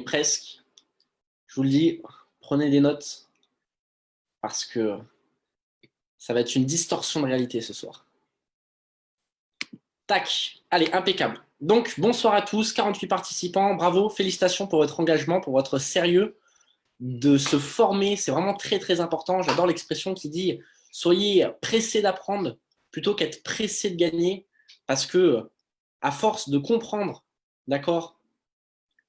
presque. Je vous le dis, prenez des notes parce que ça va être une distorsion de réalité ce soir. Tac, allez, impeccable. Donc, bonsoir à tous, 48 participants, bravo, félicitations pour votre engagement, pour votre sérieux de se former, c'est vraiment très très important. J'adore l'expression qui dit « soyez pressés d'apprendre plutôt qu'être pressés de gagner » parce que à force de comprendre, d'accord,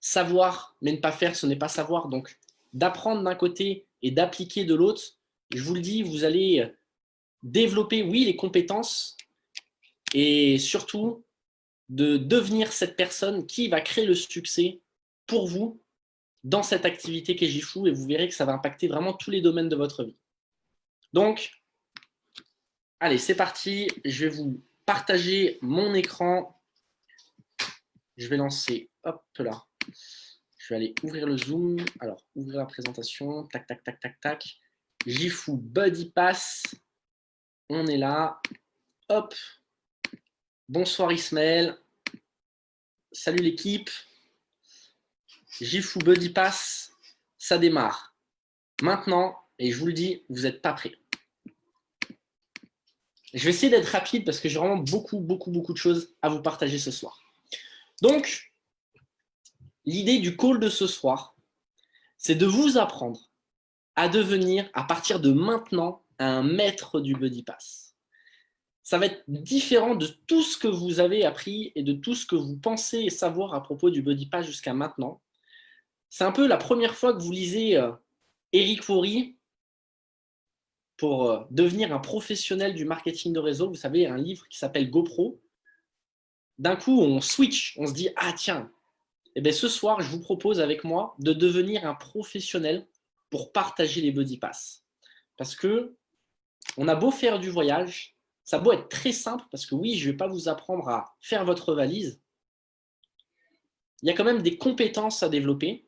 savoir mais ne pas faire, ce n'est pas savoir. Donc, d'apprendre d'un côté et d'appliquer de l'autre, je vous le dis, vous allez développer, oui, les compétences et surtout de devenir cette personne qui va créer le succès pour vous dans cette activité qu'est Jifu et vous verrez que ça va impacter vraiment tous les domaines de votre vie. Donc, allez, c'est parti. Je vais vous partager mon écran. Je vais lancer, hop là. Je vais aller ouvrir le Zoom. Alors, ouvrir la présentation. Tac, tac, tac, tac, tac. Jifu Buddy Pass. On est là. Hop. Bonsoir Ismaël. Salut l'équipe. Jifu Buddy Pass, ça démarre. Maintenant, et je vous le dis, vous n'êtes pas prêts. Je vais essayer d'être rapide parce que j'ai vraiment beaucoup de choses à vous partager ce soir. Donc, l'idée du call de ce soir, c'est de vous apprendre à devenir, à partir de maintenant, un maître du Buddy Pass. Ça va être différent de tout ce que vous avez appris et de tout ce que vous pensez savoir à propos du Buddy Pass jusqu'à maintenant. C'est un peu la première fois que vous lisez Eric Worre pour devenir un professionnel du marketing de réseau. Vous savez, un livre qui s'appelle GoPro. D'un coup, on switch, on se dit « Ah tiens, eh bien, ce soir, je vous propose avec moi de devenir un professionnel pour partager les Buddy Pass. » Parce que on a beau faire du voyage, ça a beau être très simple, parce que oui, je ne vais pas vous apprendre à faire votre valise. Il y a quand même des compétences à développer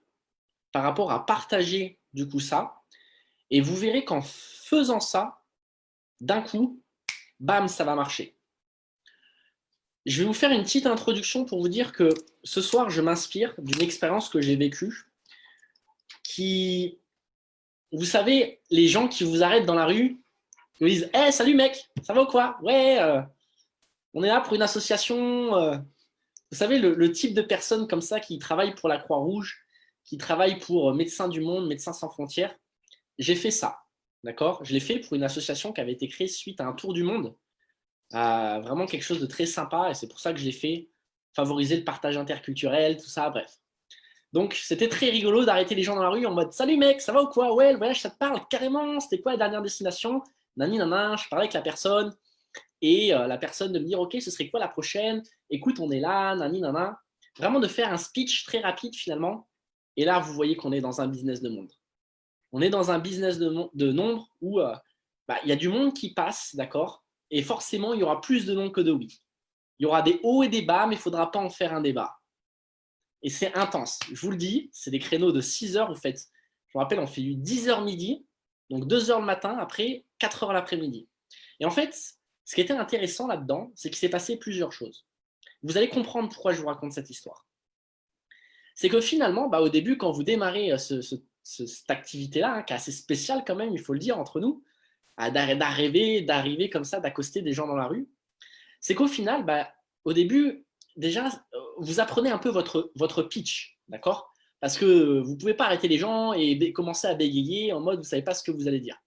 par rapport à partager du coup ça. Et vous verrez qu'en faisant ça, d'un coup, bam, ça va marcher. Je vais vous faire une petite introduction pour vous dire que ce soir, je m'inspire d'une expérience que j'ai vécue qui, vous savez, les gens qui vous arrêtent dans la rue, ils vous disent « Hey, salut mec, ça va ou quoi? Ouais, on est là pour une association. » Vous savez, le type de personnes comme ça qui travaillent pour la Croix-Rouge, qui travaillent pour Médecins du Monde, Médecins sans frontières, j'ai fait ça, d'accord? Je l'ai fait pour une association qui avait été créée suite à un tour du monde. Vraiment quelque chose de très sympa et c'est pour ça que je l'ai fait, favoriser le partage interculturel, tout ça, bref. Donc c'était très rigolo d'arrêter les gens dans la rue en mode « Salut mec, ça va ou quoi? Ouais, le voyage ça te parle carrément, c'était quoi la dernière destination? » Nani nana, je parlais avec la personne et la personne de me dire « Ok, ce serait quoi la prochaine? Écoute, on est là, nani nana. » Vraiment de faire un speech très rapide finalement. Et là, vous voyez qu'on est dans un business de monde. On est dans un business de nombre où il y a du monde qui passe, d'accord? Et forcément, il y aura plus de non que de oui. Il y aura des hauts et des bas, mais il ne faudra pas en faire un débat. Et c'est intense. Je vous le dis, c'est des créneaux de 6 heures. Vous faites, je vous rappelle, on fait du 10 heures midi, donc 2 heures le matin, après 4 heures l'après-midi. Et en fait, ce qui était intéressant là-dedans, c'est qu'il s'est passé plusieurs choses. Vous allez comprendre pourquoi je vous raconte cette histoire. C'est que finalement, au début, quand vous démarrez cette activité-là, hein, qui est assez spéciale quand même, il faut le dire entre nous, d'arriver comme ça, d'accoster des gens dans la rue, c'est qu'au final, au début, déjà, vous apprenez un peu votre pitch, d'accord? Parce que vous ne pouvez pas arrêter les gens et commencer à bégayer en mode, vous ne savez pas ce que vous allez dire.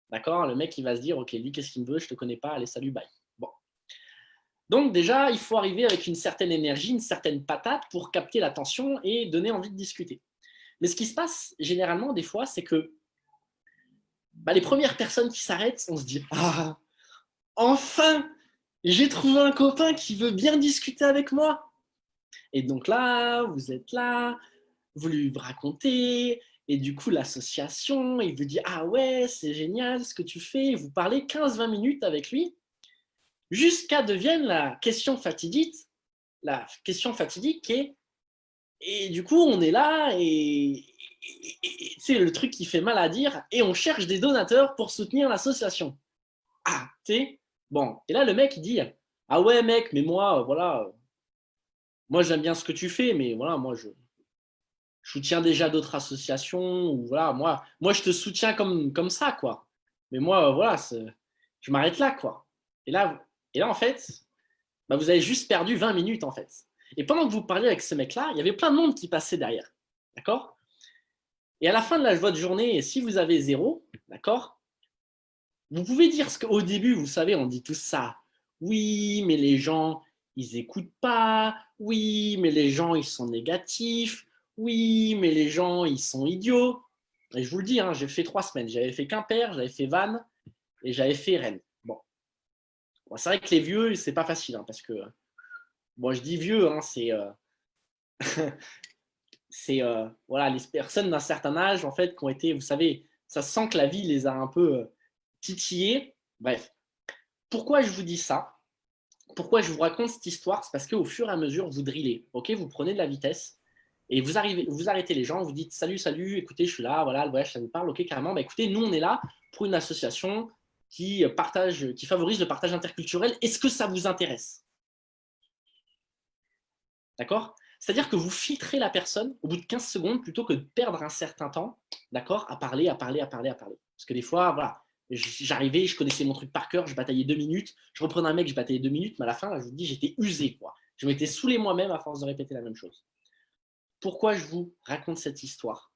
D'accord? Le mec, il va se dire, ok, lui, qu'est-ce qu'il me veut? Je ne te connais pas, allez, salut, bye. Bon. Donc déjà, il faut arriver avec une certaine énergie, une certaine patate pour capter l'attention et donner envie de discuter. Mais ce qui se passe généralement, des fois, c'est que les premières personnes qui s'arrêtent, on se dit « Ah, enfin, j'ai trouvé un copain qui veut bien discuter avec moi. » Et donc là, vous êtes là, vous lui racontez, et du coup, l'association, il vous dit « Ah ouais, c'est génial ce que tu fais. » Vous parlez 15-20 minutes avec lui, jusqu'à devienne la question fatidique qui est « Et du coup, on est là, et c'est le truc qui fait mal à dire, et on cherche des donateurs pour soutenir l'association. » Ah, tu sais, bon. Et là, le mec, il dit « Ah ouais, mec, mais moi, voilà, moi, j'aime bien ce que tu fais, mais voilà, moi, je je soutiens déjà d'autres associations. Ou voilà, moi, je te soutiens comme ça, quoi. Mais moi, voilà, je m'arrête là, quoi. Et là, en fait, bah, vous avez juste perdu 20 minutes, en fait. Et pendant que vous parliez avec ce mec-là, il y avait plein de monde qui passait derrière. D'accord? Et à la fin de votre journée, si vous avez 0, d'accord, vous pouvez dire ce qu'au début, vous savez, on dit tout ça. Oui, mais les gens, ils n'écoutent pas. Oui, mais les gens, ils sont négatifs. Oui, mais les gens, ils sont idiots. Et je vous le dis, hein, j'ai fait 3 semaines. J'avais fait Quimper, j'avais fait Vannes et j'avais fait Rennes. Bon, c'est vrai que les vieux, c'est pas facile, hein, parce que, bon, je dis vieux, hein, c'est voilà, les personnes d'un certain âge, en fait, qui ont été, vous savez, ça sent que la vie les a un peu titillés. Bref, pourquoi je vous dis ça? Pourquoi je vous raconte cette histoire? C'est parce qu'au fur et à mesure, vous drillez, ok? Vous prenez de la vitesse et vous arrêtez les gens, vous dites salut, salut, écoutez, je suis là, voilà, le voyage, ça vous parle, ok, carrément. Bah, écoutez, nous, on est là pour une association qui favorise le partage interculturel. Est-ce que ça vous intéresse? D'accord? C'est-à-dire que vous filtrez la personne au bout de 15 secondes plutôt que de perdre un certain temps, d'accord, à parler. Parce que des fois, voilà, j'arrivais, je connaissais mon truc par cœur, je bataillais 2 minutes, je reprenais un mec, je bataillais 2 minutes, mais à la fin, là, je vous dis, j'étais usé, quoi. Je m'étais saoulé moi-même à force de répéter la même chose. Pourquoi je vous raconte cette histoire?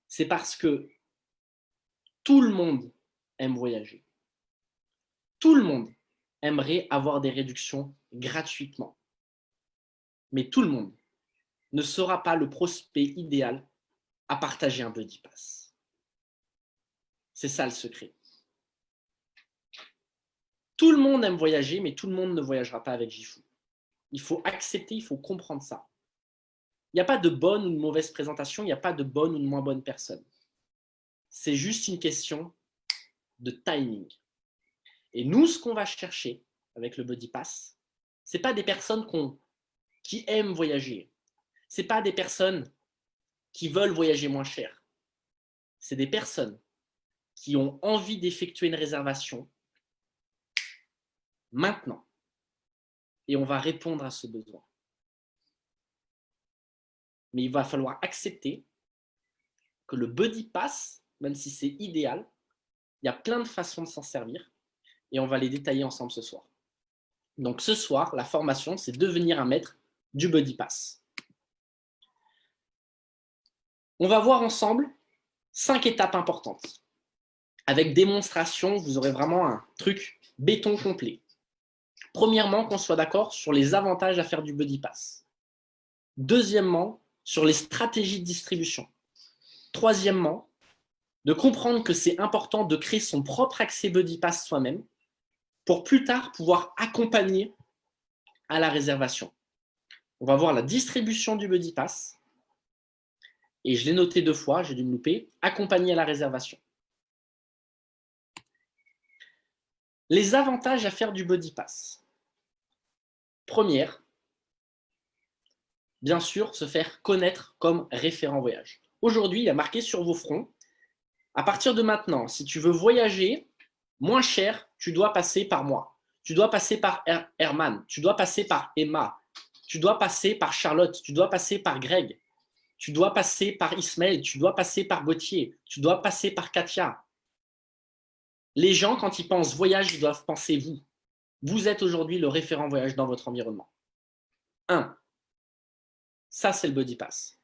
C'est parce que tout le monde aime voyager. Tout le monde aimerait avoir des réductions gratuitement. Mais tout le monde ne sera pas le prospect idéal à partager un buddy pass. C'est ça le secret. Tout le monde aime voyager, mais tout le monde ne voyagera pas avec Gifu. Il faut accepter, il faut comprendre ça. Il n'y a pas de bonne ou de mauvaise présentation, il n'y a pas de bonne ou de moins bonne personne. C'est juste une question de timing. Et nous, ce qu'on va chercher avec le buddy pass, ce n'est pas des personnes qui aiment voyager. Ce n'est pas des personnes qui veulent voyager moins cher. C'est des personnes qui ont envie d'effectuer une réservation maintenant. Et on va répondre à ce besoin. Mais il va falloir accepter que le buddy pass, même si c'est idéal, il y a plein de façons de s'en servir et on va les détailler ensemble ce soir. Donc ce soir, la formation, c'est devenir un maître du buddy pass. On va voir ensemble 5 étapes importantes. Avec démonstration, vous aurez vraiment un truc béton complet. Premièrement, qu'on soit d'accord sur les avantages à faire du buddy pass. Deuxièmement, sur les stratégies de distribution. Troisièmement, de comprendre que c'est important de créer son propre accès buddy pass soi-même pour plus tard pouvoir accompagner à la réservation. On va voir la distribution du buddy pass et je l'ai noté 2 fois, j'ai dû me louper, accompagner à la réservation. Les avantages à faire du buddy pass. Première, bien sûr, se faire connaître comme référent voyage. Aujourd'hui, il y a marqué sur vos fronts, à partir de maintenant, si tu veux voyager moins cher, tu dois passer par moi. Tu dois passer par Herman, tu dois passer par Emma, tu dois passer par Charlotte, tu dois passer par Greg, tu dois passer par Ismaël, tu dois passer par Gauthier, tu dois passer par Katia. Les gens, quand ils pensent voyage, ils doivent penser vous. Vous êtes aujourd'hui le référent voyage dans votre environnement. 1. Ça, c'est le buddy pass.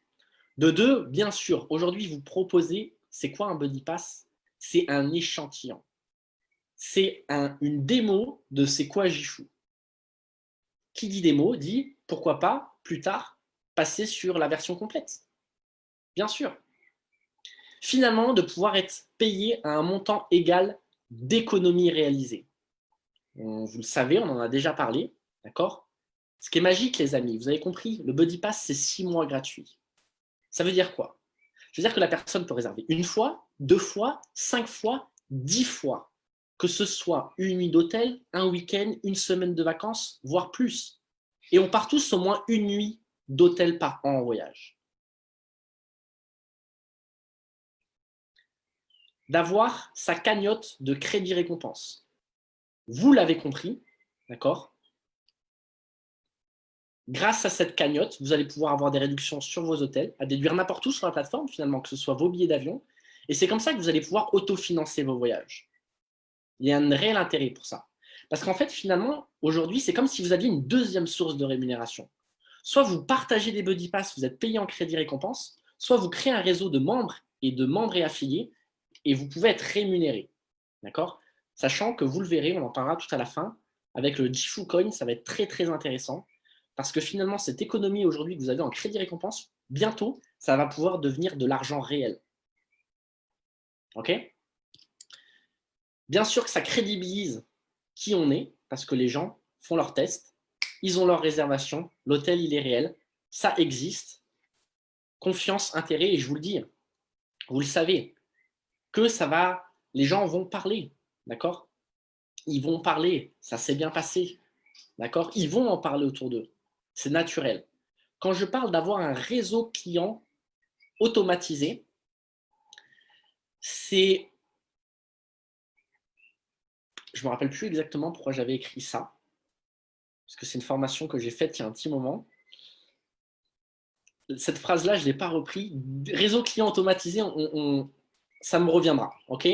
De 2, bien sûr, aujourd'hui, vous proposez, c'est quoi un buddy pass? C'est un échantillon. C'est une démo de c'est quoi Gifu. Qui dit démo dit pourquoi pas plus tard passer sur la version complète. Bien sûr. Finalement, de pouvoir être payé à un montant égal d'économies réalisées. Vous le savez, on en a déjà parlé, d'accord? Ce qui est magique, les amis, vous avez compris, le buddy pass, c'est 6 mois gratuits. Ça veut dire quoi? Ça veut dire que la personne peut réserver 1 fois, 2 fois, 5 fois, 10 fois. Que ce soit une nuit d'hôtel, un week-end, une semaine de vacances, voire plus. Et on part tous au moins une nuit d'hôtel par an en voyage. D'avoir sa cagnotte de crédit récompense. Vous l'avez compris, d'accord? Grâce à cette cagnotte, vous allez pouvoir avoir des réductions sur vos hôtels, à déduire n'importe où sur la plateforme, finalement, que ce soit vos billets d'avion. Et c'est comme ça que vous allez pouvoir autofinancer vos voyages. Il y a un réel intérêt pour ça. Parce qu'en fait, finalement, aujourd'hui, c'est comme si vous aviez une deuxième source de rémunération. Soit vous partagez des buddy pass, vous êtes payé en crédit récompense, soit vous créez un réseau de membres et affiliés et vous pouvez être rémunéré. D'accord? Sachant que vous le verrez, on en parlera tout à la fin, avec le Gifu Coin, ça va être très très intéressant parce que finalement, cette économie aujourd'hui que vous avez en crédit récompense, bientôt, ça va pouvoir devenir de l'argent réel. Ok? Bien sûr que ça crédibilise qui on est, parce que les gens font leurs tests, ils ont leur réservation, l'hôtel il est réel, ça existe, confiance, intérêt, et je vous le dis, vous le savez, que ça va, les gens vont parler, d'accord? Ils vont parler, ça s'est bien passé, d'accord? Ils vont en parler autour d'eux, c'est naturel. Quand je parle d'avoir un réseau client automatisé, c'est, je ne me rappelle plus exactement pourquoi j'avais écrit ça, parce que c'est une formation que j'ai faite il y a un petit moment. Cette phrase-là, je ne l'ai pas repris. Réseau client automatisé, ça me reviendra. Ok?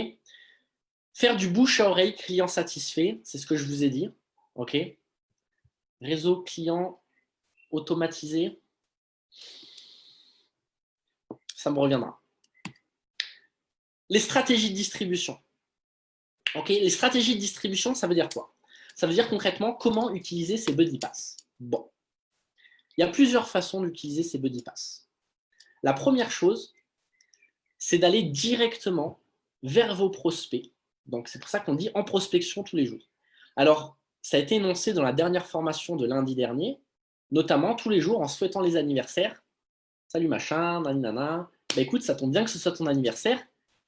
Faire du bouche à oreille, client satisfait, c'est ce que je vous ai dit. Ok? Réseau client automatisé, ça me reviendra. Les stratégies de distribution. Ok? Les stratégies de distribution, ça veut dire quoi? Ça veut dire concrètement comment utiliser ces buddy pass. Bon. Il y a plusieurs façons d'utiliser ces buddy pass. La première chose, c'est d'aller directement vers vos prospects. Donc, c'est pour ça qu'on dit en prospection tous les jours. Alors, ça a été énoncé dans la dernière formation de lundi dernier, notamment tous les jours en souhaitant les anniversaires. Salut machin, naninana. Bah écoute, ça tombe bien que ce soit ton anniversaire.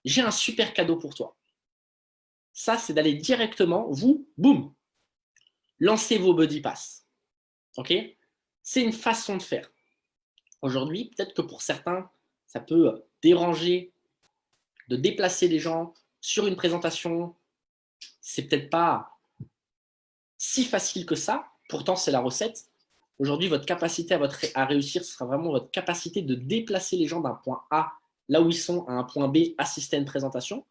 J'ai un super cadeau pour toi. Ça, c'est d'aller directement, vous, boum, lancez vos buddy pass. Ok? C'est une façon de faire. Aujourd'hui, peut-être que pour certains, ça peut déranger de déplacer les gens sur une présentation. C'est peut-être pas si facile que ça. Pourtant, c'est la recette. Aujourd'hui, votre capacité à réussir, ce sera vraiment votre capacité de déplacer les gens d'un point A, là où ils sont, à un point B, assister à une présentation.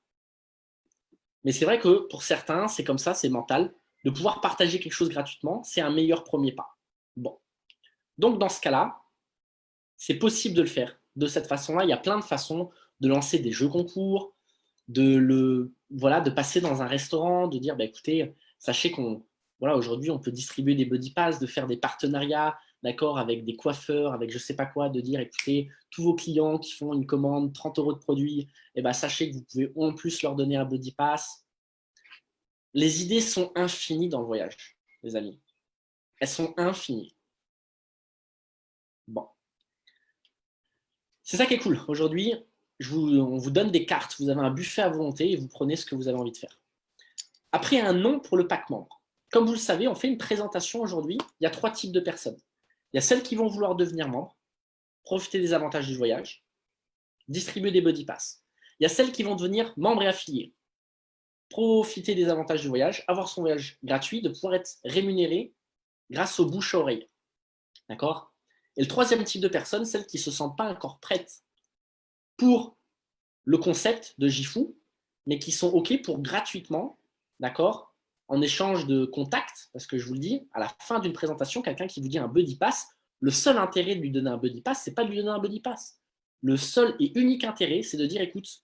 Mais c'est vrai que pour certains, c'est comme ça, c'est mental. De pouvoir partager quelque chose gratuitement, c'est un meilleur premier pas. Bon. Donc, dans ce cas-là, c'est possible de le faire. De cette façon-là, il y a plein de façons de lancer des jeux concours, de passer dans un restaurant, de dire, bah, écoutez, sachez qu'on, voilà, aujourd'hui, on peut distribuer des buddy pass, de faire des partenariats, d'accord, avec des coiffeurs, avec je sais pas quoi, de dire, écoutez, tous vos clients qui font une commande, 30 € de produits, eh ben, sachez que vous pouvez en plus leur donner un buddy pass. Les idées sont infinies dans le voyage, les amis. Elles sont infinies. Bon. C'est ça qui est cool. Aujourd'hui, on vous donne des cartes, vous avez un buffet à volonté et vous prenez ce que vous avez envie de faire. Après, un nom pour le pack membre. Comme vous le savez, on fait une présentation aujourd'hui. Il y a 3 types de personnes. Il y a celles qui vont vouloir devenir membres, profiter des avantages du voyage, distribuer des buddy pass. Il y a celles qui vont devenir membres et affiliés, profiter des avantages du voyage, avoir son voyage gratuit, de pouvoir être rémunéré grâce au bouche à oreille. D'accord? Et le troisième type de personnes, celles qui ne se sentent pas encore prêtes pour le concept de Gifu, mais qui sont OK pour gratuitement, d'accord, en échange de contacts, parce que je vous le dis, à la fin d'une présentation, quelqu'un qui vous dit un buddy pass, le seul intérêt de lui donner un buddy pass, c'est pas de lui donner un buddy pass. Le seul et unique intérêt, c'est de dire, écoute,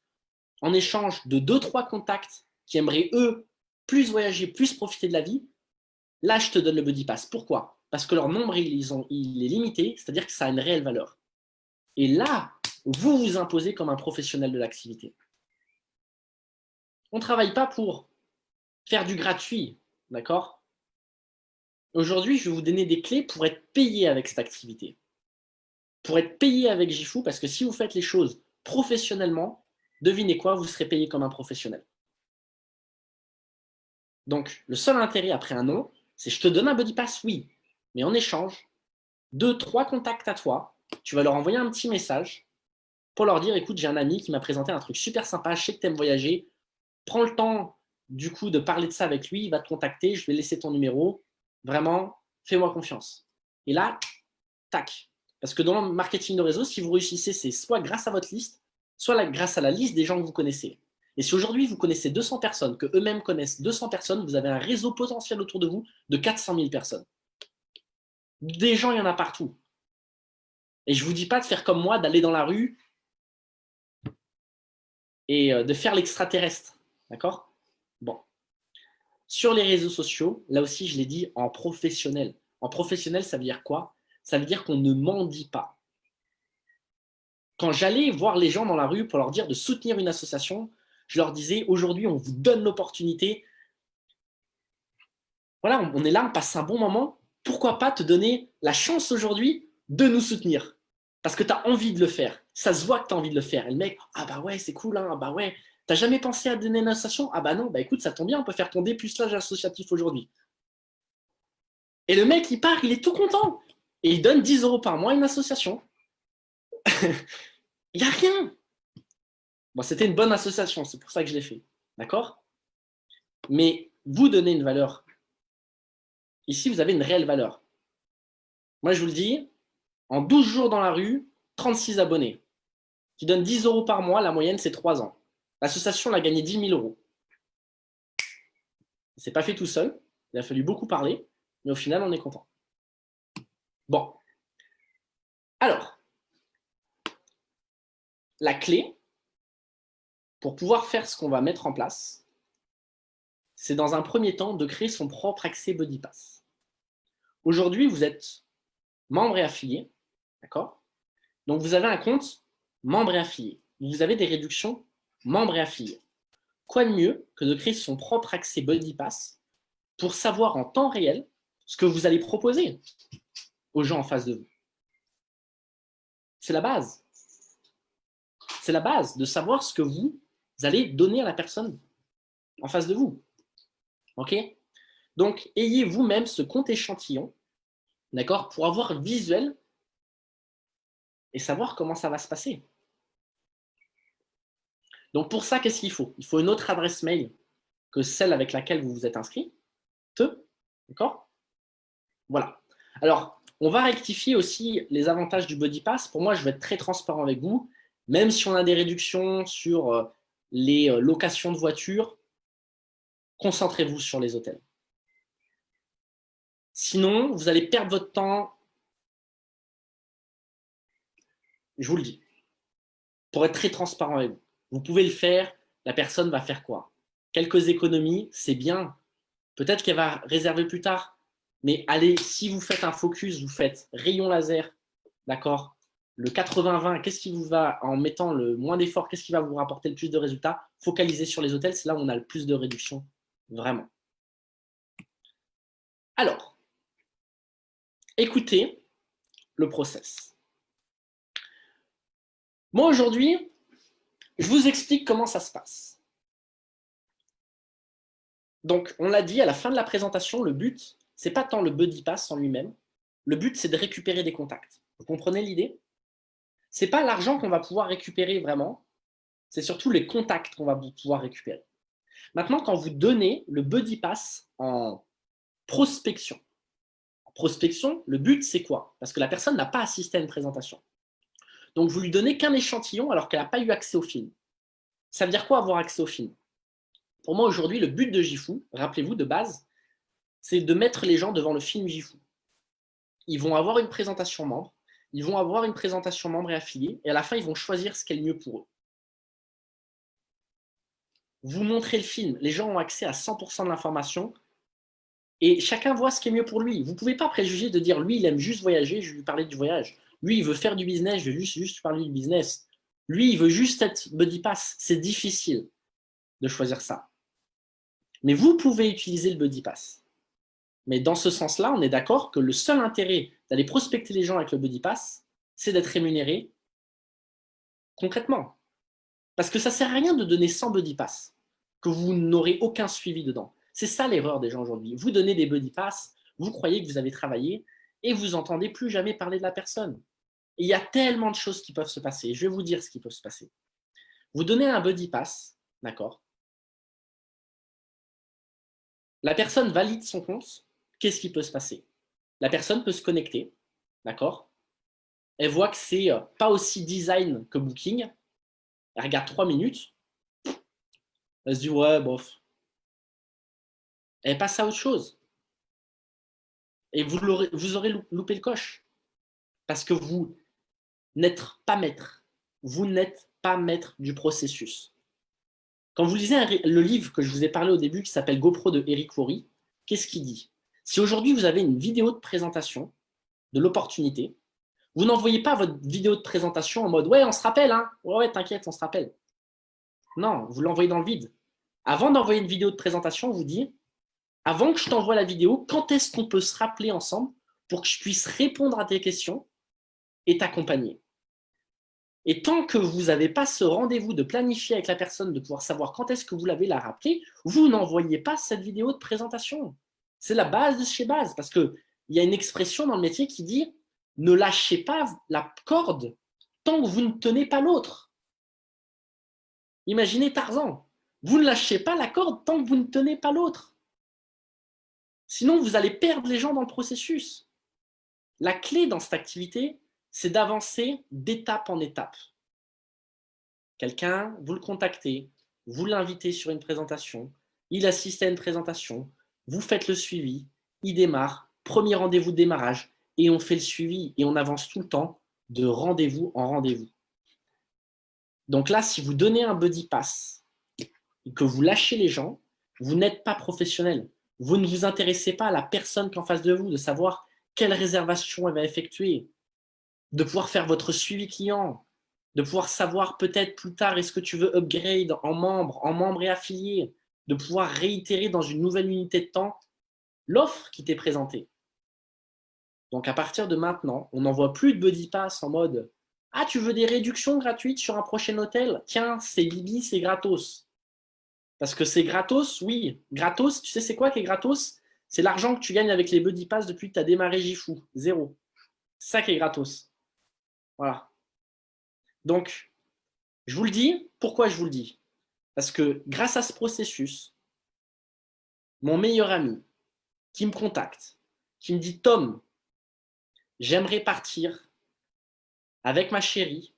en échange de 2-3 contacts qui aimeraient, eux, plus voyager, plus profiter de la vie, là, je te donne le buddy pass. Pourquoi? Parce que leur nombre, il est limité, c'est-à-dire que ça a une réelle valeur. Et là, vous vous imposez comme un professionnel de l'activité. On ne travaille pas pour faire du gratuit, d'accord? Aujourd'hui, je vais vous donner des clés pour être payé avec cette activité. Pour être payé avec Gifu, parce que si vous faites les choses professionnellement, devinez quoi, vous serez payé comme un professionnel. Donc, le seul intérêt après un nom, c'est je te donne un buddy pass, oui, mais en échange, 2-3 contacts à toi, tu vas leur envoyer un petit message pour leur dire, écoute, j'ai un ami qui m'a présenté un truc super sympa, je sais que tu aimes voyager, prends le temps du coup de parler de ça avec lui, il va te contacter, je vais laisser ton numéro, vraiment, fais-moi confiance. Et là, Tac. Parce que dans le marketing de réseau, si vous réussissez, c'est soit grâce à votre liste, soit grâce à la liste des gens que vous connaissez. Et si aujourd'hui, vous connaissez 200 personnes, que eux-mêmes connaissent 200 personnes, vous avez un réseau potentiel autour de vous de 400 000 personnes. Des gens, il y en a partout. Et je ne vous dis pas de faire comme moi, d'aller dans la rue et de faire l'extraterrestre. D'accord? Bon. Sur les réseaux sociaux, là aussi, je l'ai dit, en professionnel. En professionnel, ça veut dire quoi? Ça veut dire qu'on ne mendie pas. Quand j'allais voir les gens dans la rue pour leur dire de soutenir une association, je leur disais, aujourd'hui, on vous donne l'opportunité. Voilà, on est là, on passe un bon moment. Pourquoi pas te donner la chance aujourd'hui de nous soutenir? Parce que tu as envie de le faire. Ça se voit que tu as envie de le faire. Et le mec, ah bah ouais, c'est cool, hein, ah bah ouais. T'as jamais pensé à donner une association? Ah bah non, bah écoute, ça tombe bien, on peut faire ton dépucelage associatif aujourd'hui. Et le mec, il part, il est tout content. Et il donne 10 € par mois à une association. Il n'y a rien. Bon, c'était une bonne association, c'est pour ça que je l'ai fait. D'accord? Mais vous donnez une valeur. Ici, vous avez une réelle valeur. Moi, je vous le dis, en 12 jours dans la rue, 36 abonnés. Qui donnent 10 € par mois, la moyenne, c'est 3 ans. L'association a gagné 10 000 €. C'est pas fait tout seul. Il a fallu beaucoup parler, mais au final, on est content. Bon. Alors, la clé pour pouvoir faire ce qu'on va mettre en place, c'est dans un premier temps de créer son propre accès BuddyPass. Aujourd'hui, vous êtes membre et affilié, d'accord? Donc, vous avez un compte membre et affilié. Vous avez des réductions membre et affilié. Quoi de mieux que de créer son propre accès BuddyPass pour savoir en temps réel ce que vous allez proposer aux gens en face de vous? C'est la base. C'est la base de savoir ce que vous allez donner à la personne en face de vous. OK? Donc, ayez vous-même ce compte échantillon, d'accord, pour avoir visuel et savoir comment ça va se passer. Donc, pour ça, qu'est-ce qu'il faut? Il faut une autre adresse mail que celle avec laquelle vous vous êtes inscrit. D'accord? Voilà. Alors, on va rectifier aussi les avantages du BuddyPass. Pour moi, je vais être très transparent avec vous. Même si on a des réductions sur les locations de voitures, concentrez-vous sur les hôtels. Sinon, vous allez perdre votre temps. Je vous le dis. Pour être très transparent avec vous. Vous pouvez le faire. La personne va faire quoi? Quelques économies, c'est bien. Peut-être qu'elle va réserver plus tard. Mais allez, si vous faites un focus, vous faites rayon laser, d'accord? Le 80-20, qu'est-ce qui vous va, en mettant le moins d'efforts, qu'est-ce qui va vous rapporter le plus de résultats? Focalisez sur les hôtels, c'est là où on a le plus de réduction, vraiment. Alors, écoutez le process. Moi, aujourd'hui, je vous explique comment ça se passe. Donc, on l'a dit, à la fin de la présentation, le but, c'est pas tant le BuddyPass en lui-même. Le but, c'est de récupérer des contacts. Vous comprenez l'idée? C'est pas l'argent qu'on va pouvoir récupérer vraiment, c'est surtout les contacts qu'on va pouvoir récupérer. Maintenant, quand vous donnez le BuddyPass en prospection, le but, c'est quoi? Parce que la personne n'a pas assisté à une présentation. Donc, vous lui donnez qu'un échantillon alors qu'elle n'a pas eu accès au film. Ça veut dire quoi avoir accès au film? Pour moi, aujourd'hui, le but de Gifu, rappelez-vous de base, c'est de mettre les gens devant le film Gifu. Ils vont avoir une présentation membre, ils vont avoir une présentation membre et affilié, et à la fin, ils vont choisir ce qui est le mieux pour eux. Vous montrez le film, les gens ont accès à 100% de l'information, et chacun voit ce qui est mieux pour lui. Vous ne pouvez pas préjuger de dire, lui, il aime juste voyager, je vais lui parler du voyage. Lui, il veut faire du business, je vais juste lui parler du business. Lui, il veut juste être BuddyPass. C'est difficile de choisir ça. Mais vous pouvez utiliser le BuddyPass. Mais dans ce sens-là, on est d'accord que le seul intérêt d'aller prospecter les gens avec le BuddyPass, c'est d'être rémunéré concrètement. Parce que ça ne sert à rien de donner 100 BuddyPass, que vous n'aurez aucun suivi dedans. C'est ça l'erreur des gens aujourd'hui. Vous donnez des BuddyPass, vous croyez que vous avez travaillé, et vous n'entendez plus jamais parler de la personne. Et il y a tellement de choses qui peuvent se passer. Je vais vous dire ce qui peut se passer. Vous donnez un BuddyPass, d'accord? La personne valide son compte. Qu'est-ce qui peut se passer? La personne peut se connecter, d'accord? elle voit que c'est pas aussi design que Booking, elle regarde 3 minutes, elle se dit ouais, bof. Elle passe à autre chose. Et vous aurez loupé le coche. Parce que vous n'êtes pas maître. Vous n'êtes pas maître du processus. Quand vous lisez le livre que je vous ai parlé au début qui s'appelle GoPro de Eric Worre, qu'est-ce qu'il dit? Si aujourd'hui vous avez une vidéo de présentation de l'opportunité, vous n'envoyez pas votre vidéo de présentation en mode ouais, on se rappelle, hein, ouais, t'inquiète, on se rappelle. Non, vous l'envoyez dans le vide. Avant d'envoyer une vidéo de présentation, on vous dit avant que je t'envoie la vidéo, quand est-ce qu'on peut se rappeler ensemble pour que je puisse répondre à tes questions et t'accompagner? Et tant que vous n'avez pas ce rendez-vous de planifier avec la personne, de pouvoir savoir quand est-ce que vous l'avez la rappeler, vous n'envoyez pas cette vidéo de présentation. C'est la base de chez base, parce qu'il y a une expression dans le métier qui dit « ne lâchez pas la corde tant que vous ne tenez pas l'autre ». Imaginez Tarzan, vous ne lâchez pas la corde tant que vous ne tenez pas l'autre. Sinon, vous allez perdre les gens dans le processus. La clé dans cette activité, c'est d'avancer d'étape en étape. Quelqu'un, vous le contactez, vous l'invitez sur une présentation, il assiste à une présentation, vous faites le suivi, il démarre, premier rendez-vous de démarrage, et on fait le suivi et on avance tout le temps de rendez-vous en rendez-vous. Donc là, si vous donnez un buddy pass et que vous lâchez les gens, vous n'êtes pas professionnel. Vous ne vous intéressez pas à la personne qui est en face de vous, de savoir quelle réservation elle va effectuer, de pouvoir faire votre suivi client, de pouvoir savoir peut-être plus tard est-ce que tu veux upgrade en membre et affilié, de pouvoir réitérer dans une nouvelle unité de temps l'offre qui t'est présentée. Donc à partir de maintenant, on n'envoie plus de buddy pass en mode « Ah, tu veux des réductions gratuites sur un prochain hôtel? Tiens, c'est Bibi, c'est gratos. » Parce que c'est gratos, oui. Gratos, tu sais c'est quoi qui est gratos? C'est l'argent que tu gagnes avec les buddy pass depuis que tu as démarré Jifou. Zéro. C'est ça qui est gratos. Voilà. Donc, je vous le dis. Pourquoi je vous le dis? Parce que grâce à ce processus, mon meilleur ami qui me contacte, qui me dit « Tom, j'aimerais partir avec ma chérie,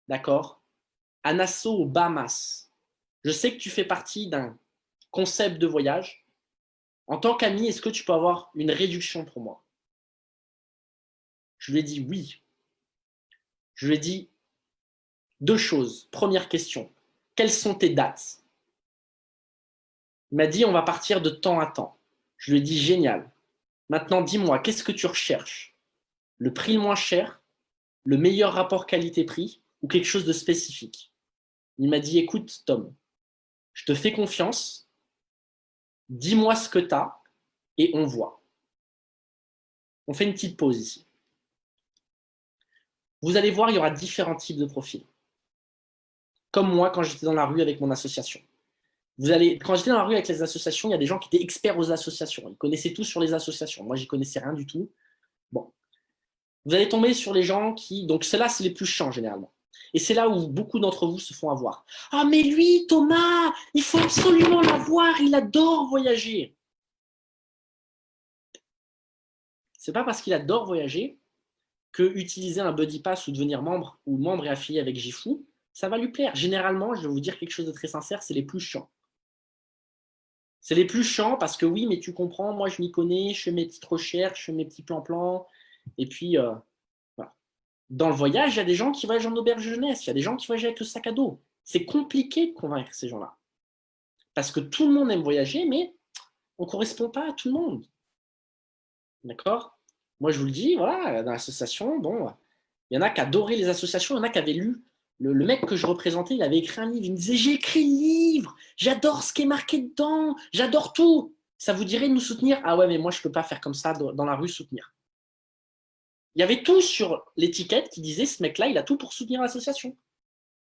d'accord, à Nassau, aux Bahamas. Je sais que tu fais partie d'un concept de voyage. En tant qu'ami, est-ce que tu peux avoir une réduction pour moi ?» Je lui ai dit oui. Je lui ai dit deux choses. Première question, quelles sont tes dates? Il m'a dit on va partir de temps à temps. Je lui ai dit génial. Maintenant, dis-moi, qu'est-ce que tu recherches? Le prix le moins cher, le meilleur rapport qualité-prix ou quelque chose de spécifique? Il m'a dit écoute Tom, je te fais confiance, dis-moi ce que tu as et on voit. On fait une petite pause ici. Vous allez voir, il y aura différents types de profils. Comme moi quand j'étais dans la rue avec mon association. Quand j'étais dans la rue avec les associations, il y a des gens qui étaient experts aux associations. Ils connaissaient tout sur les associations. Moi, j'y connaissais rien du tout. Bon. Vous allez tomber sur les gens qui… Donc, ceux-là, c'est les plus chiants, généralement. Et c'est là où beaucoup d'entre vous se font avoir. « Ah, mais lui, Thomas, il faut absolument l'avoir, il adore voyager. » C'est pas parce qu'il adore voyager que utiliser un buddy pass ou devenir membre ou membre et affilié avec Jifou, ça va lui plaire. Généralement, je vais vous dire quelque chose de très sincère, c'est les plus chiants. C'est les plus chiants parce que oui, mais tu comprends, moi je m'y connais, je fais mes petites recherches, je fais mes petits plans-plans. Et puis, voilà. Dans le voyage, il y a des gens qui voyagent en auberge jeunesse, il y a des gens qui voyagent avec le sac à dos. C'est compliqué de convaincre ces gens-là. Parce que tout le monde aime voyager, mais on ne correspond pas à tout le monde. D'accord? Moi, je vous le dis, voilà, dans l'association, bon, il y en a qui adoraient les associations, il y en a qui avaient lu. Le mec que je représentais, il avait écrit un livre. Il me disait, j'ai écrit le livre, j'adore ce qui est marqué dedans, j'adore tout. Ça vous dirait de nous soutenir? Ah ouais, mais moi, je ne peux pas faire comme ça dans la rue, soutenir. Il y avait tout sur l'étiquette qui disait, ce mec-là, il a tout pour soutenir l'association.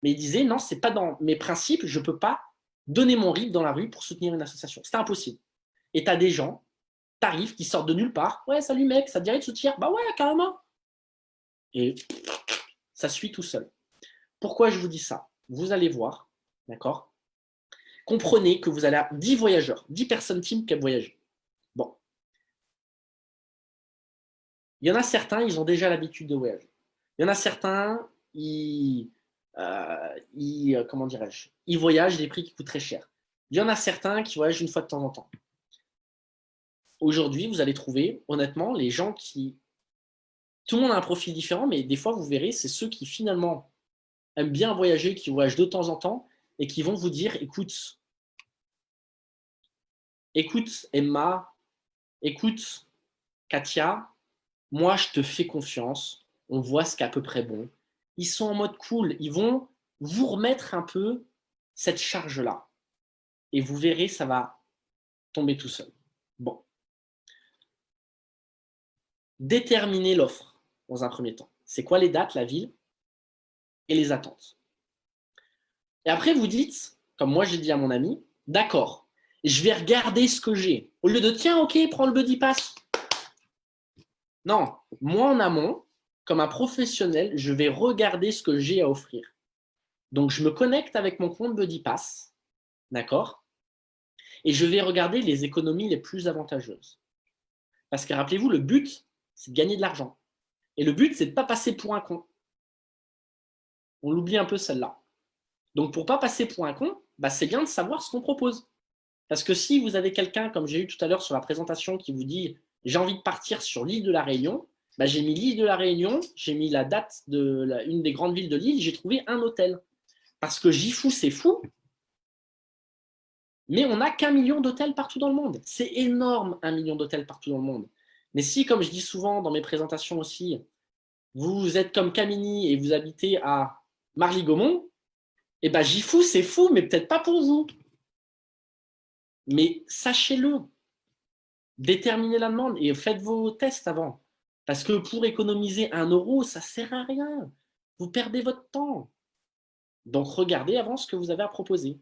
Mais il disait, non, c'est pas dans mes principes, je ne peux pas donner mon RIB dans la rue pour soutenir une association. C'était impossible. Et tu as des gens, t'arrives, qui sortent de nulle part. Ouais, salut mec, ça te dirait de soutenir? Bah ouais, carrément. Et ça suit tout seul. Pourquoi je vous dis ça? Vous allez voir, d'accord? Comprenez que vous allez à 10 voyageurs, 10 personnes team qui aiment voyager. Bon. Il y en a certains, ils ont déjà l'habitude de voyager. Il y en a certains, comment dirais-je, ils voyagent des prix qui coûtent très cher. Il y en a certains qui voyagent une fois de temps en temps. Aujourd'hui, vous allez trouver, honnêtement, les gens qui… Tout le monde a un profil différent, mais des fois, vous verrez, c'est ceux qui finalement aiment bien voyager, qui voyagent de temps en temps, et qui vont vous dire, écoute Emma, écoute Katia, moi je te fais confiance, on voit ce qu'à peu près bon. Ils sont en mode cool, ils vont vous remettre un peu cette charge-là. Et vous verrez, ça va tomber tout seul. Bon. Déterminer l'offre dans un premier temps. C'est quoi les dates, la ville et les attentes. Et après, vous dites, comme moi j'ai dit à mon ami, d'accord, je vais regarder ce que j'ai. Au lieu de, tiens, ok, prends le Buddy Pass. Non, moi en amont, comme un professionnel, je vais regarder ce que j'ai à offrir. Donc, je me connecte avec mon compte Buddy Pass, d'accord? Et je vais regarder les économies les plus avantageuses. Parce que rappelez-vous, le but, c'est de gagner de l'argent. Et le but, c'est de ne pas passer pour un con. On l'oublie un peu celle-là. Donc, pour ne pas passer pour un con, bah, c'est bien de savoir ce qu'on propose. Parce que si vous avez quelqu'un, comme j'ai eu tout à l'heure sur la présentation, qui vous dit « j'ai envie de partir sur l'île de la Réunion », bah, j'ai mis l'île de la Réunion, j'ai mis la date de une des grandes villes de l'île, j'ai trouvé un hôtel. Parce que Gifu, c'est fou, mais on n'a qu'1 million d'hôtels partout dans le monde. C'est énorme, 1 million d'hôtels partout dans le monde. Mais si, comme je dis souvent dans mes présentations aussi, vous êtes comme Camini et vous habitez à Marly-Gaumont, et ben Gifu, c'est fou, mais peut-être pas pour vous. Mais sachez-le, déterminez la demande et faites vos tests avant. Parce que pour économiser 1 euro, ça ne sert à rien. Vous perdez votre temps. Donc, regardez avant ce que vous avez à proposer.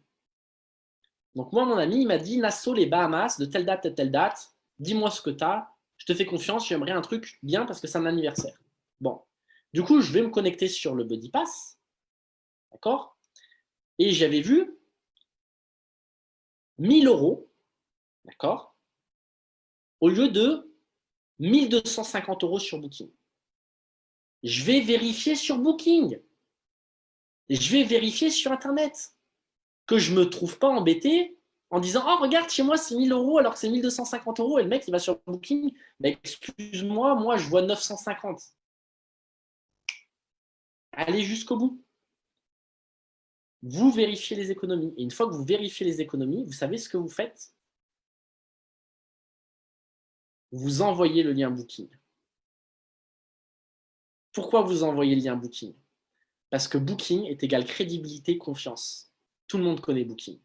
Donc, moi, mon ami, il m'a dit, Nassau, les Bahamas, de telle date à telle date, dis-moi ce que tu as, je te fais confiance, j'aimerais un truc bien parce que c'est un anniversaire. Bon. Du coup, je vais me connecter sur le Buddy Pass. D'accord? Et j'avais vu 1 000 euros, d'accord, au lieu de 1 250 euros sur Booking. Je vais vérifier sur Booking. Je vais vérifier sur Internet. Que je ne me trouve pas embêté en disant « Oh, regarde, chez moi, c'est 1 000 euros alors que c'est 1 250 euros. » Et le mec, il va sur Booking. « Excuse-moi, moi, je vois 950. » Allez jusqu'au bout. Vous vérifiez les économies. Et une fois que vous vérifiez les économies, vous savez ce que vous faites? Vous envoyez le lien Booking. Pourquoi vous envoyez le lien Booking? Parce que Booking est égal crédibilité, confiance. Tout le monde connaît Booking.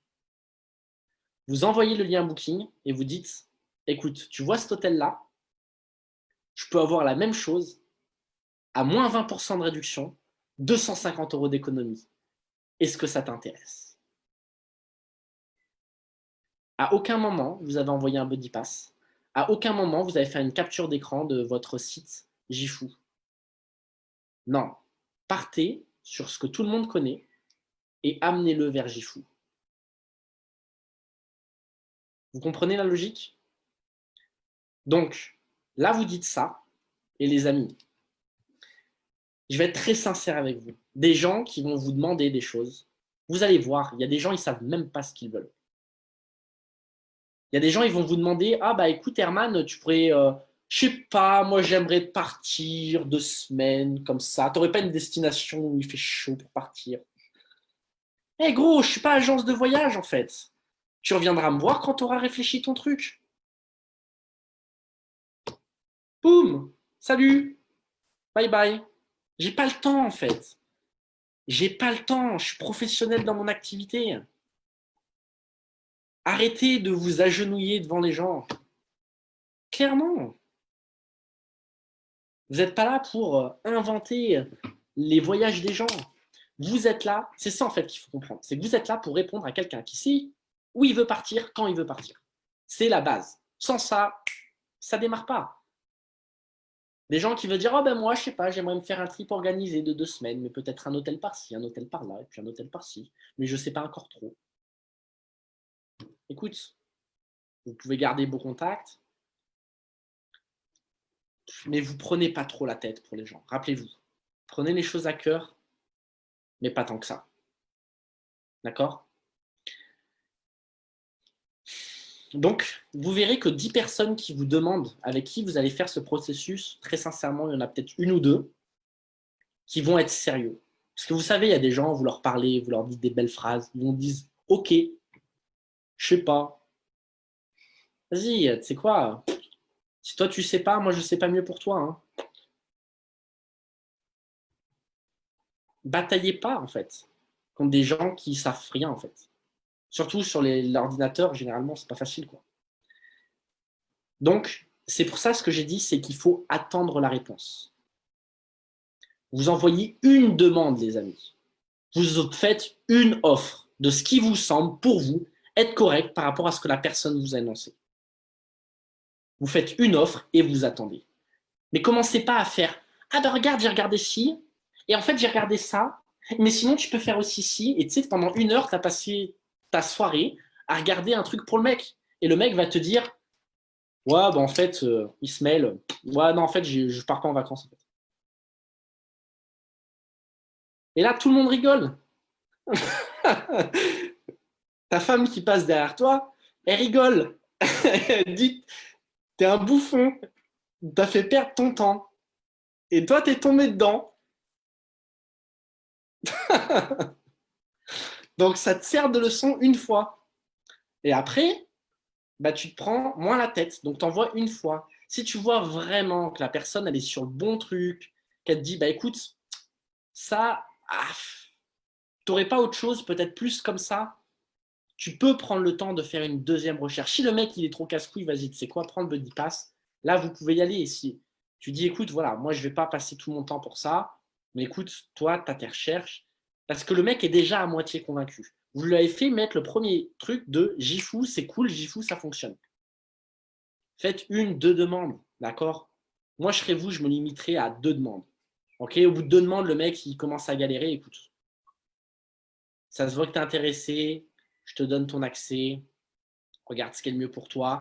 Vous envoyez le lien Booking et vous dites « Écoute, tu vois cet hôtel-là, je peux avoir la même chose à moins 20% de réduction, 250 euros d'économie. Est-ce que ça t'intéresse? » À aucun moment, vous avez envoyé un Buddy Pass. À aucun moment, vous avez fait une capture d'écran de votre site Gifu. Non. Partez sur ce que tout le monde connaît et amenez-le vers Gifu. Vous comprenez la logique? Donc, là, vous dites ça, et les amis, je vais être très sincère avec vous. Des gens qui vont vous demander des choses, vous allez voir, il y a des gens, ils ne savent même pas ce qu'ils veulent. Il y a des gens, ils vont vous demander « Ah bah écoute Herman, tu pourrais, je sais pas, moi j'aimerais partir 2 semaines comme ça. T'aurais pas une destination où il fait chaud pour partir ?» Eh gros, je suis pas agence de voyage en fait. Tu reviendras me voir quand tu auras réfléchi ton truc. Boum, salut, bye bye. J'ai pas le temps en fait. J'ai pas le temps, je suis professionnel dans mon activité. Arrêtez de vous agenouiller devant les gens. Clairement. Vous n'êtes pas là pour inventer les voyages des gens. Vous êtes là, c'est ça en fait qu'il faut comprendre. C'est que vous êtes là pour répondre à quelqu'un qui sait où il veut partir, quand il veut partir. C'est la base. Sans ça, ça ne démarre pas. Des gens qui veulent dire « Oh ben moi, je sais pas, j'aimerais me faire un trip organisé de 2 semaines, mais peut-être un hôtel par-ci, un hôtel par-là, et puis un hôtel par-ci, mais je ne sais pas encore trop. » Écoute, vous pouvez garder vos contacts, mais vous prenez pas trop la tête pour les gens. Rappelez-vous, Prenez les choses à cœur, mais pas tant que ça. D'accord? Donc, vous verrez que 10 personnes qui vous demandent avec qui vous allez faire ce processus, très sincèrement, il y en a peut-être une ou deux qui vont être sérieux. Parce que vous savez, il y a des gens, vous leur parlez, vous leur dites des belles phrases, ils vous disent « Ok, je sais pas. Vas-y, tu sais quoi? Si toi tu sais pas, moi je sais pas mieux pour toi. Hein. » Bataillez pas, en fait, contre des gens qui savent rien, en fait. Surtout sur l'ordinateur, généralement, c'est pas facile, quoi. Donc, c'est pour ça ce que j'ai dit, c'est qu'il faut attendre la réponse. Vous envoyez une demande, les amis. Vous faites une offre de ce qui vous semble, pour vous, être correct par rapport à ce que la personne vous a annoncé. Vous faites une offre et vous attendez. Mais commencez pas à faire « Ah ben regarde, j'ai regardé ci, et en fait j'ai regardé ça, mais sinon tu peux faire aussi ci. » Et tu sais, pendant une heure, tu as passé ta soirée à regarder un truc pour le mec. Et le mec va te dire « Ouais, ben en fait, il se mêle. Ouais, non, en fait, je pars pas en vacances. En fait. » Et là, tout le monde rigole. Ta femme qui passe derrière toi, elle rigole. Elle dit « T'es un bouffon. T'as fait perdre ton temps. Et toi, t'es tombé dedans. » Donc, ça te sert de leçon une fois. Et après, bah, tu te prends moins la tête. Donc, tu envoies une fois. Si tu vois vraiment que la personne, elle est sur le bon truc, qu'elle te dit, bah, écoute, ça, tu n'aurais pas autre chose, peut-être plus comme ça, tu peux prendre le temps de faire une deuxième recherche. Si le mec, il est trop casse-couille, vas-y, tu sais quoi, prends le buddy pass. Là, vous pouvez y aller. Et si tu dis, écoute, voilà, moi, je ne vais pas passer tout mon temps pour ça, mais écoute, toi, tu as tes recherches. Parce que le mec est déjà à moitié convaincu. Vous lui avez fait mettre le premier truc de Jifu, c'est cool, Jifu, ça fonctionne. Faites une, deux demandes, d'accord? Moi, je serais vous, je me limiterais à deux demandes. Ok, au bout de deux demandes, le mec, il commence à galérer. Écoute, ça se voit que tu es intéressé, je te donne ton accès, regarde ce qui est le mieux pour toi,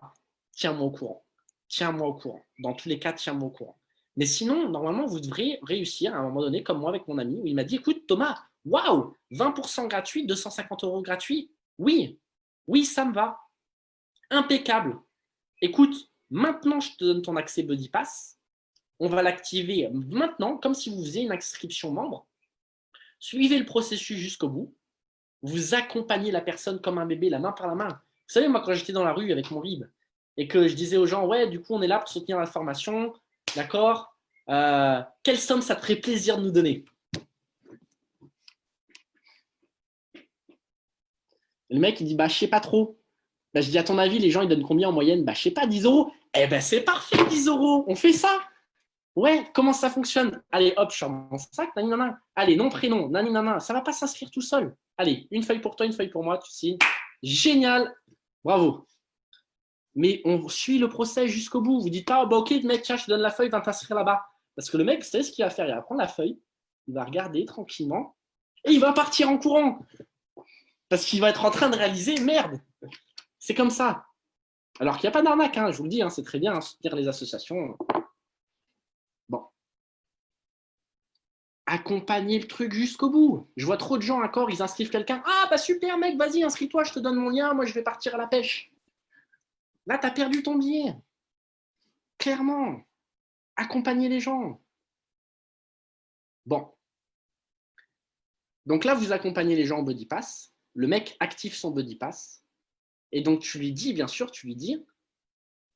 tiens-moi au courant. Tiens-moi au courant. Dans tous les cas, tiens-moi au courant. Mais sinon, normalement, vous devrez réussir à un moment donné, comme moi avec mon ami, où il m'a dit, écoute, Thomas, waouh, 20% gratuit, 250 € gratuit. Oui, oui, ça me va. Impeccable. Écoute, maintenant, je te donne ton accès Buddy Pass. On va l'activer maintenant, comme si vous faisiez une inscription membre. Suivez le processus jusqu'au bout. Vous accompagnez la personne comme un bébé, la main par la main. Vous savez, moi, quand j'étais dans la rue avec mon RIB et que je disais aux gens, ouais, du coup, on est là pour soutenir la formation, d'accord, quelle somme ça te ferait plaisir de nous donner? Et le mec, il dit, bah, je sais pas trop. Bah, je dis, à ton avis, les gens, ils donnent combien en moyenne? Bah, je sais pas, 10 €. Eh ben, c'est parfait, 10 €. On fait ça. Ouais, comment ça fonctionne? Allez, hop, je sors mon sac, naninana. Allez, nom, prénom, naninana. Ça va pas s'inscrire tout seul. Allez, une feuille pour toi, une feuille pour moi, tu signes. Génial, bravo. Mais on suit le procès jusqu'au bout. Vous dites pas, bah, ok, mec, tiens, je te donne la feuille, va t'inscrire là-bas. Parce que le mec, vous savez ce qu'il va faire? Il va prendre la feuille, il va regarder tranquillement et il va partir en courant. Parce qu'il va être en train de réaliser, merde, c'est comme ça. Alors qu'il n'y a pas d'arnaque, hein, je vous le dis, hein, c'est très bien, hein, soutenir les associations. Bon. Accompagner le truc jusqu'au bout. Je vois trop de gens, d'accord, ils inscrivent quelqu'un. Ah, bah super, mec, vas-y, inscris-toi, je te donne mon lien, moi je vais partir à la pêche. Là, tu as perdu ton billet. Clairement. Accompagner les gens. Bon. Donc là, vous accompagnez les gens en Buddy Pass. Le mec active son Buddy Pass. Et donc, tu lui dis, bien sûr, tu lui dis,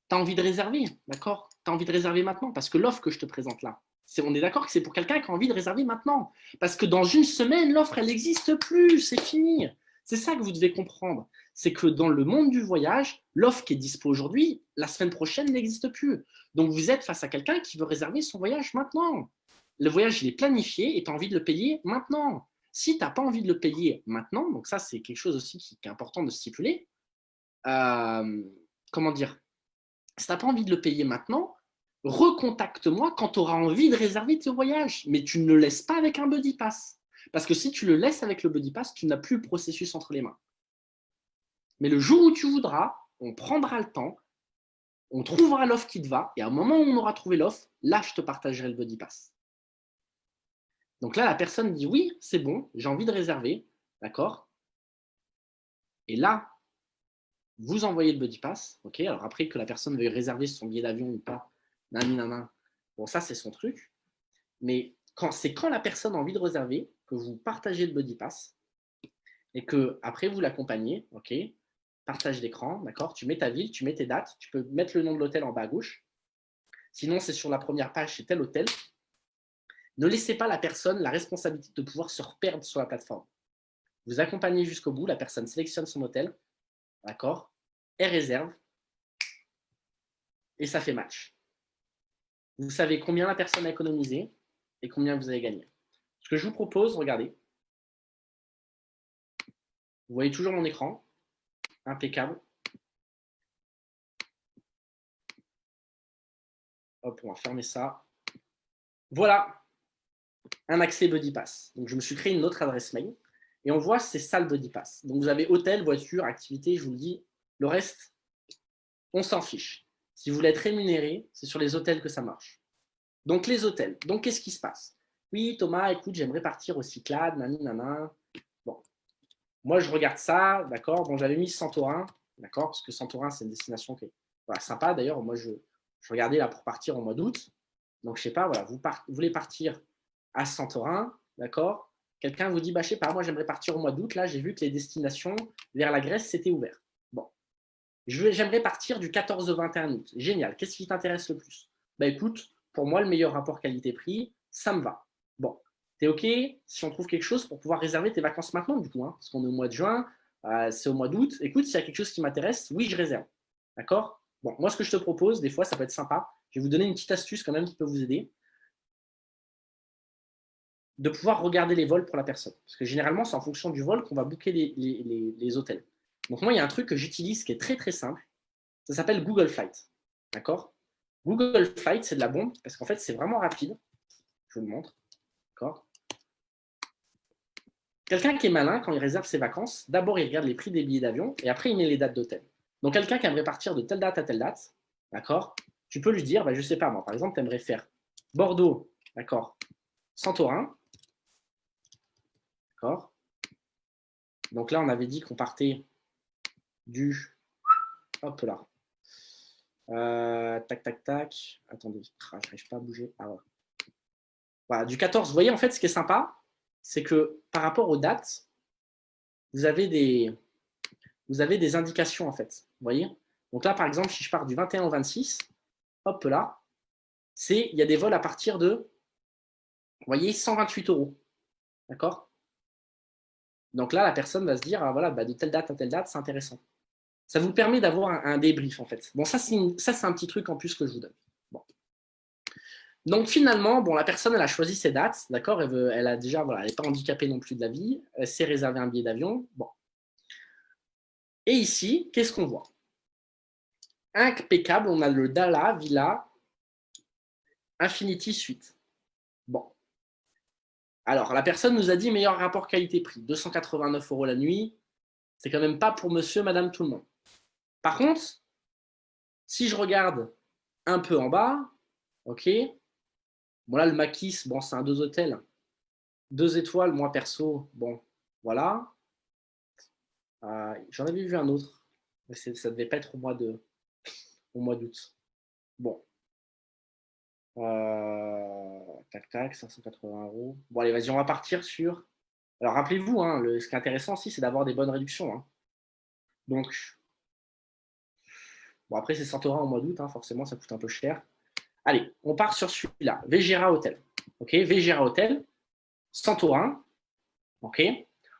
tu as envie de réserver, d'accord? Tu as envie de réserver maintenant parce que l'offre que je te présente là, on est d'accord que c'est pour quelqu'un qui a envie de réserver maintenant. Parce que dans une semaine, l'offre, elle n'existe plus, c'est fini. C'est ça que vous devez comprendre. C'est que dans le monde du voyage, l'offre qui est dispo aujourd'hui, la semaine prochaine n'existe plus. Donc, vous êtes face à quelqu'un qui veut réserver son voyage maintenant. Le voyage, il est planifié et tu as envie de le payer maintenant. Si tu n'as pas envie de le payer maintenant, donc ça, c'est quelque chose aussi qui est important de stipuler, comment dire, si tu n'as pas envie de le payer maintenant, recontacte-moi quand tu auras envie de réserver tes voyages. Mais tu ne le laisses pas avec un Buddy Pass. Parce que si tu le laisses avec le Buddy Pass, tu n'as plus le processus entre les mains. Mais le jour où tu voudras, on prendra le temps, on trouvera l'offre qui te va, et à un moment où on aura trouvé l'offre, là, je te partagerai le Buddy Pass. Donc là, la personne dit oui, c'est bon, j'ai envie de réserver, d'accord? Et là, vous envoyez le buddy pass, ok? Alors après que la personne veuille réserver son billet d'avion ou pas, nanana, bon ça c'est son truc. Mais c'est quand la personne a envie de réserver que vous partagez le buddy pass et que après vous l'accompagnez, ok? Partage d'écran, d'accord? Tu mets ta ville, tu mets tes dates, tu peux mettre le nom de l'hôtel en bas à gauche. Sinon, c'est sur la première page, c'est tel hôtel. Ne laissez pas la personne la responsabilité de pouvoir se reperdre sur la plateforme. Vous accompagnez jusqu'au bout, la personne sélectionne son hôtel, d'accord? Elle réserve et ça fait match. Vous savez combien la personne a économisé et combien vous avez gagné. Ce que je vous propose, regardez. Vous voyez toujours mon écran, impeccable. Hop, on va fermer ça. Voilà, un accès Buddy Pass. Donc, je me suis créé une autre adresse mail et on voit c'est ça le Buddy Pass. Donc, vous avez hôtel, voiture, activité, je vous le dis. Le reste, on s'en fiche. Si vous voulez être rémunéré, c'est sur les hôtels que ça marche. Donc, les hôtels. Donc, qu'est-ce qui se passe? Oui, Thomas, écoute, j'aimerais partir au Cyclades, nana. Bon, moi, je regarde ça, d'accord. Bon, j'avais mis Santorin, d'accord, parce que Santorin, c'est une destination qui est voilà, sympa. D'ailleurs, moi, je regardais là pour partir au mois d'août. Donc, je sais pas, voilà, vous voulez partir à Santorin, d'accord? Quelqu'un vous dit, bah, je sais pas, moi, j'aimerais partir au mois d'août. Là, j'ai vu que les destinations vers la Grèce, c'était ouvert. Bon, j'aimerais partir du 14 au 21 août. Génial. Qu'est-ce qui t'intéresse le plus? Bah, écoute, pour moi, le meilleur rapport qualité-prix, ça me va. Bon, t'es OK si on trouve quelque chose pour pouvoir réserver tes vacances maintenant, du coup, hein, parce qu'on est au mois de juin, c'est au mois d'août. Écoute, s'il y a quelque chose qui m'intéresse, oui, je réserve. D'accord? Bon, moi, ce que je te propose, des fois, ça peut être sympa. Je vais vous donner une petite astuce quand même qui peut vous aider. De pouvoir regarder les vols pour la personne. Parce que généralement, c'est en fonction du vol qu'on va booker les hôtels. Donc moi, il y a un truc que j'utilise qui est très très simple. Ça s'appelle Google Flight. D'accord? Google Flight, c'est de la bombe parce qu'en fait, c'est vraiment rapide. Je vous le montre. D'accord? Quelqu'un qui est malin, quand il réserve ses vacances, d'abord, il regarde les prix des billets d'avion et après, il met les dates d'hôtel. Donc, quelqu'un qui aimerait partir de telle date à telle date, d'accord? Tu peux lui dire, bah, je ne sais pas, moi, par exemple, tu aimerais faire Bordeaux, d'accord? Santorin, d'accord? Donc là, on avait dit qu'on partait du... Hop là. Tac, tac, tac. Attendez, je n'arrive pas à bouger. Ah ouais. Voilà, du 14. Vous voyez, en fait, ce qui est sympa, c'est que par rapport aux dates, vous avez des indications, en fait. Vous voyez? Donc là, par exemple, si je pars du 21 au 26, hop là, il y a des vols à partir de, vous voyez, 128 €. D'accord? Donc là, la personne va se dire, ah, voilà, bah, de telle date à telle date, c'est intéressant. Ça vous permet d'avoir un débrief, en fait. Bon, ça, c'est un petit truc en plus que je vous donne. Bon. Donc finalement, bon, la personne, elle a choisi ses dates, d'accord? Elle a déjà, voilà, elle n'est pas handicapée non plus de la vie, elle s'est réservé un billet d'avion. Bon. Et ici, qu'est-ce qu'on voit? Impeccable, on a le Dala Villa Infinity Suite. Bon. Alors, la personne nous a dit meilleur rapport qualité-prix, 289 € la nuit. C'est quand même pas pour monsieur, madame, tout le monde. Par contre, si je regarde un peu en bas, ok. Bon, là, le Maquis, bon, c'est un 2 hôtels. 2 étoiles, moi perso, bon, voilà. J'en avais vu un autre, mais ça devait pas être au mois d'août. Bon. Tac, tac, 580 €. Bon, allez, vas-y, on va partir sur. Alors, rappelez-vous, hein, ce qui est intéressant aussi, c'est d'avoir des bonnes réductions. Hein. Donc, bon, après, c'est Santorin au mois d'août, hein, forcément, ça coûte un peu cher. Allez, on part sur celui-là, Vegera Hotel. Ok, Vegera Hotel, Santorin. Ok,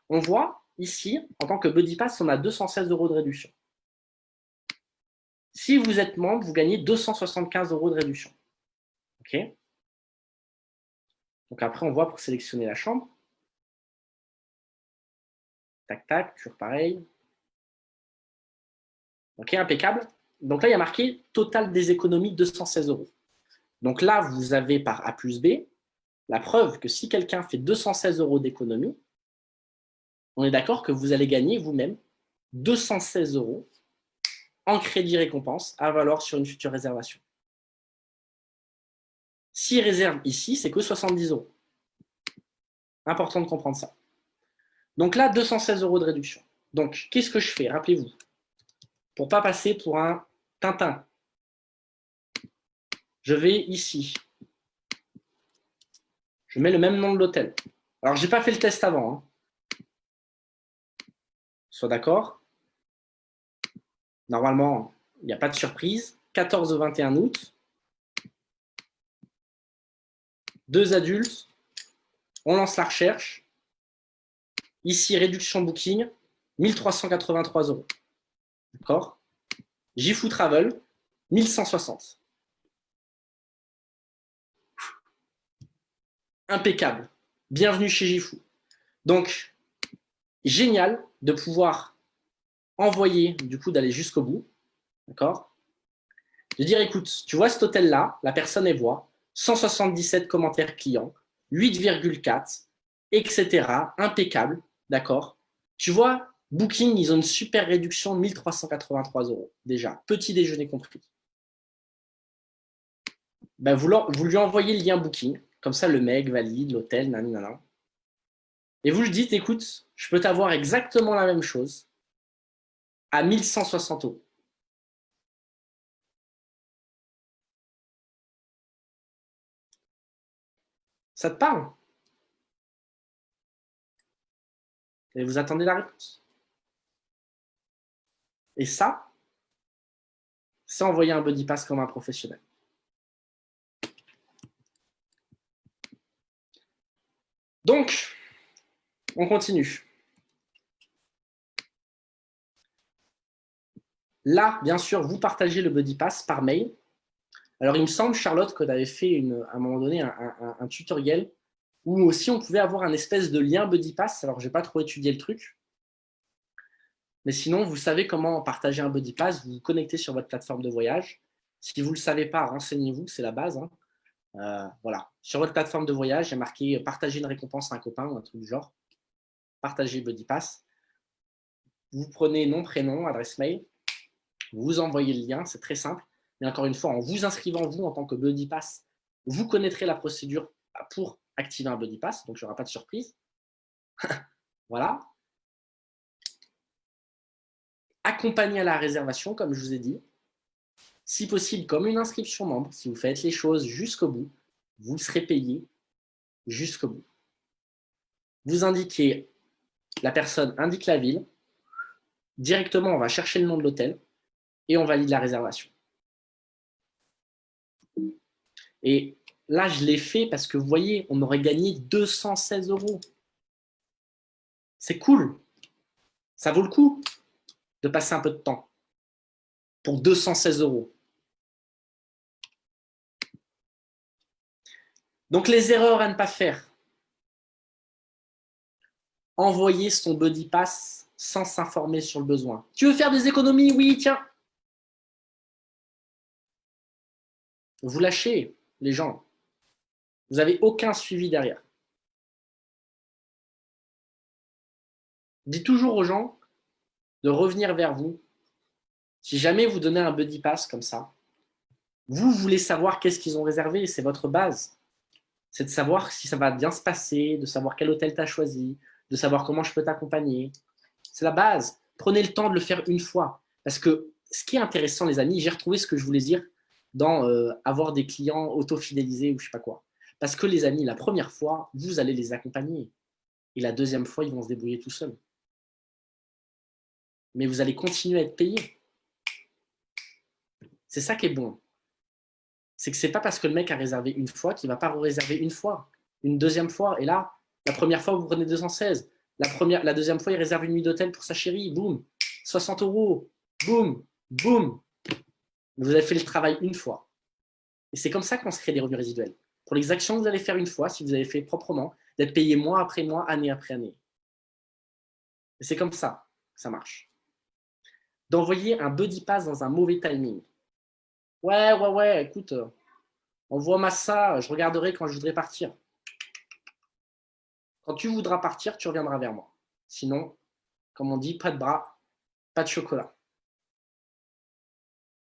on voit ici, en tant que Buddy Pass, on a 216 € de réduction. Si vous êtes membre, vous gagnez 275 € de réduction. Ok. Donc après, on voit pour sélectionner la chambre. Tac, tac, toujours pareil. Ok, impeccable. Donc là, il y a marqué total des économies 216 €. Donc là, vous avez par A plus B la preuve que si quelqu'un fait 216 € d'économie, on est d'accord que vous allez gagner vous-même 216 € en crédit récompense à valoir sur une future réservation. S'il réserve ici, c'est que 70 €. Important de comprendre ça. Donc là, 216 € de réduction. Donc, qu'est-ce que je fais? Rappelez-vous, pour ne pas passer pour un Tintin, je vais ici. Je mets le même nom de l'hôtel. Alors, je n'ai pas fait le test avant. Hein. Soit d'accord. Normalement, il n'y a pas de surprise. 14 au 21 août. 2 adultes. On lance la recherche. Ici, réduction booking, 1383 €. D'accord? Jifu Travel, 1160. Impeccable. Bienvenue chez Jifu. Donc, génial de pouvoir envoyer, du coup, d'aller jusqu'au bout. D'accord? De dire, écoute, tu vois cet hôtel-là, la personne elle voit, 177 commentaires clients, 8,4, etc. Impeccable. D'accord? Tu vois, Booking, ils ont une super réduction de 1383 € déjà. Petit déjeuner compris. Ben, vous lui envoyez le lien Booking. Comme ça, le mec valide l'hôtel, nanana. Et vous lui dites, écoute, je peux t'avoir exactement la même chose à 1160 €. Ça te parle? Et vous attendez la réponse. Et ça, c'est envoyer un buddy pass comme un professionnel. Donc, on continue. Là, bien sûr, vous partagez le buddy pass par mail. Alors, il me semble, Charlotte, que tu avais fait à un moment donné un tutoriel où aussi on pouvait avoir un espèce de lien buddy pass. Alors, je n'ai pas trop étudié le truc. Mais sinon, vous savez comment partager un buddy pass. Vous vous connectez sur votre plateforme de voyage. Si vous ne le savez pas, renseignez-vous, c'est la base. Hein. Voilà. Sur votre plateforme de voyage, il y a marqué partager une récompense à un copain ou un truc du genre. Partager buddy pass. Vous prenez nom, prénom, adresse mail. Vous envoyez le lien, c'est très simple. Mais encore une fois, en vous inscrivant, vous, en tant que buddy pass, vous connaîtrez la procédure pour activer un buddy pass. Donc, il n'y aura pas de surprise. Voilà. Accompagné à la réservation, comme je vous ai dit. Si possible, comme une inscription membre, si vous faites les choses jusqu'au bout, vous serez payé jusqu'au bout. Vous indiquez, la personne indique la ville, directement on va chercher le nom de l'hôtel et on valide la réservation. Et là, je l'ai fait parce que vous voyez, on aurait gagné 216 €. C'est cool. Ça vaut le coup de passer un peu de temps pour 216 €. Donc, les erreurs à ne pas faire. Envoyer son buddy pass sans s'informer sur le besoin. Tu veux faire des économies? Oui, tiens. Vous lâchez les gens. Vous n'avez aucun suivi derrière. Dites toujours aux gens de revenir vers vous. Si jamais vous donnez un buddy pass comme ça, vous voulez savoir qu'est-ce qu'ils ont réservé, c'est votre base. C'est de savoir si ça va bien se passer, de savoir quel hôtel tu as choisi, de savoir comment je peux t'accompagner. C'est la base. Prenez le temps de le faire une fois. Parce que ce qui est intéressant, les amis, j'ai retrouvé ce que je voulais dire dans avoir des clients auto-fidélisés ou je ne sais pas quoi. Parce que les amis, la première fois, vous allez les accompagner. Et la deuxième fois, ils vont se débrouiller tout seuls. Mais vous allez continuer à être payé. C'est ça qui est bon. C'est que ce n'est pas parce que le mec a réservé une fois qu'il ne va pas réserver une fois, une deuxième fois. Et là, la première fois, vous prenez 216. La deuxième fois, il réserve une nuit d'hôtel pour sa chérie. Boum, 60 €. Boum, boum. Vous avez fait le travail une fois. Et c'est comme ça qu'on se crée des revenus résiduels. Pour les actions que vous allez faire une fois, si vous avez fait proprement, d'être payé mois après mois, année après année. Et c'est comme ça que ça marche. D'envoyer un buddy pass dans un mauvais timing. Ouais, écoute, envoie-moi ça, je regarderai quand je voudrais partir. Quand tu voudras partir, tu reviendras vers moi. Sinon, comme on dit, pas de bras, pas de chocolat.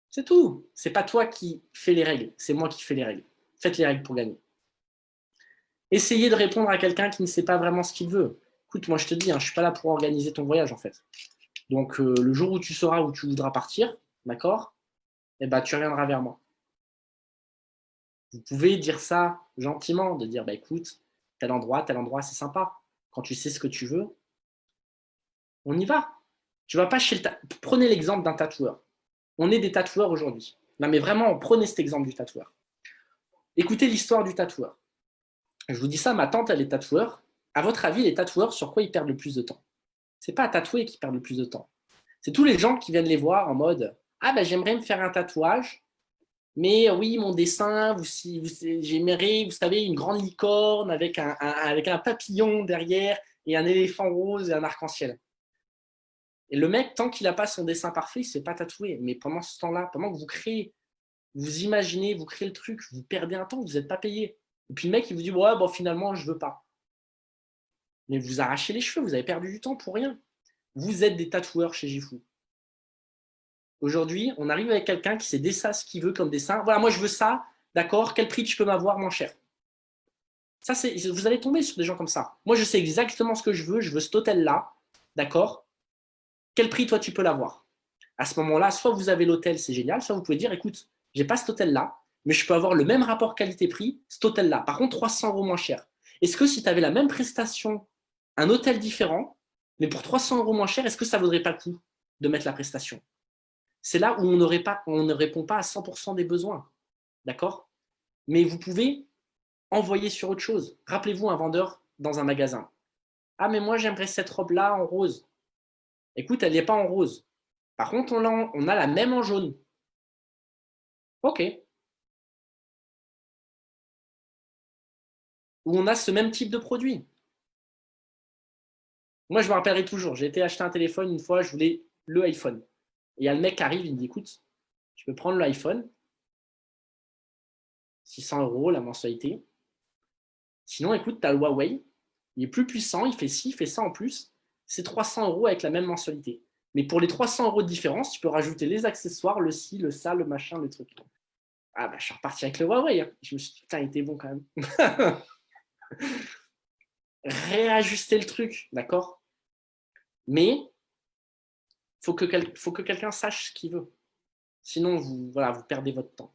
C'est tout. C'est pas toi qui fais les règles, c'est moi qui fais les règles. Faites les règles pour gagner. Essayez de répondre à quelqu'un qui ne sait pas vraiment ce qu'il veut. Écoute, moi je te dis, je ne suis pas là pour organiser ton voyage en fait. Donc le jour où tu sauras où tu voudras partir, d'accord, eh ben, tu reviendras vers moi. Vous pouvez dire ça gentiment, de dire, bah, écoute, tel endroit, c'est sympa. Quand tu sais ce que tu veux, on y va. Tu vas pas chez le Prenez l'exemple d'un tatoueur. On est des tatoueurs aujourd'hui. Non, mais vraiment, prenez cet exemple du tatoueur. Écoutez l'histoire du tatoueur. Je vous dis ça, ma tante, elle est tatoueur. À votre avis, les tatoueurs, sur quoi ils perdent le plus de temps? C'est pas à tatouer qu'ils perdent le plus de temps. C'est tous les gens qui viennent les voir en mode « Ah, ben j'aimerais me faire un tatouage, mais oui, mon dessin, j'aimerais, vous savez, une grande licorne avec un papillon derrière et un éléphant rose et un arc-en-ciel. » Et le mec, tant qu'il n'a pas son dessin parfait, il ne se fait pas tatouer. Mais pendant ce temps-là, pendant que vous créez, vous imaginez, vous créez le truc, vous perdez un temps, vous n'êtes pas payé. Et puis le mec, il vous dit « Ouais, bon, finalement, je ne veux pas. » Mais vous arrachez les cheveux, vous avez perdu du temps pour rien. Vous êtes des tatoueurs chez Gifu. Aujourd'hui, on arrive avec quelqu'un qui sait dessiner ce qu'il veut comme dessin. Voilà, moi je veux ça, d'accord, quel prix tu peux m'avoir moins cher? Ça, vous allez tomber sur des gens comme ça. Moi, je sais exactement ce que je veux cet hôtel-là, d'accord? Quel prix toi tu peux l'avoir? À ce moment-là, soit vous avez l'hôtel, c'est génial, soit vous pouvez dire, écoute, j'ai pas cet hôtel-là, mais je peux avoir le même rapport qualité-prix, cet hôtel-là. Par contre, 300 € moins cher. Est-ce que si tu avais la même prestation, un hôtel différent, mais pour 300 € moins cher, est-ce que ça ne vaudrait pas le coup de mettre la prestation? C'est là où on ne répond pas à 100% des besoins. D'accord? Mais vous pouvez envoyer sur autre chose. Rappelez-vous un vendeur dans un magasin. Ah, mais moi, j'aimerais cette robe-là en rose. Écoute, elle n'est pas en rose. Par contre, on a la même en jaune. OK. Ou on a ce même type de produit. Moi, je me rappellerai toujours. J'ai été acheter un téléphone une fois, je voulais le iPhone. Et il y a le mec qui arrive, il me dit, écoute, tu peux prendre l'iPhone, 600 € la mensualité. Sinon, écoute, tu as le Huawei, il est plus puissant, il fait ci, il fait ça en plus. C'est 300 € avec la même mensualité. Mais pour les 300 € de différence, tu peux rajouter les accessoires, le ci, le ça, le machin, le truc. Ah bah, je suis reparti avec le Huawei. Hein. Je me suis dit, putain, il était bon quand même. Réajuster le truc, d'accord? Mais il faut que quelqu'un sache ce qu'il veut. Sinon, voilà, vous perdez votre temps.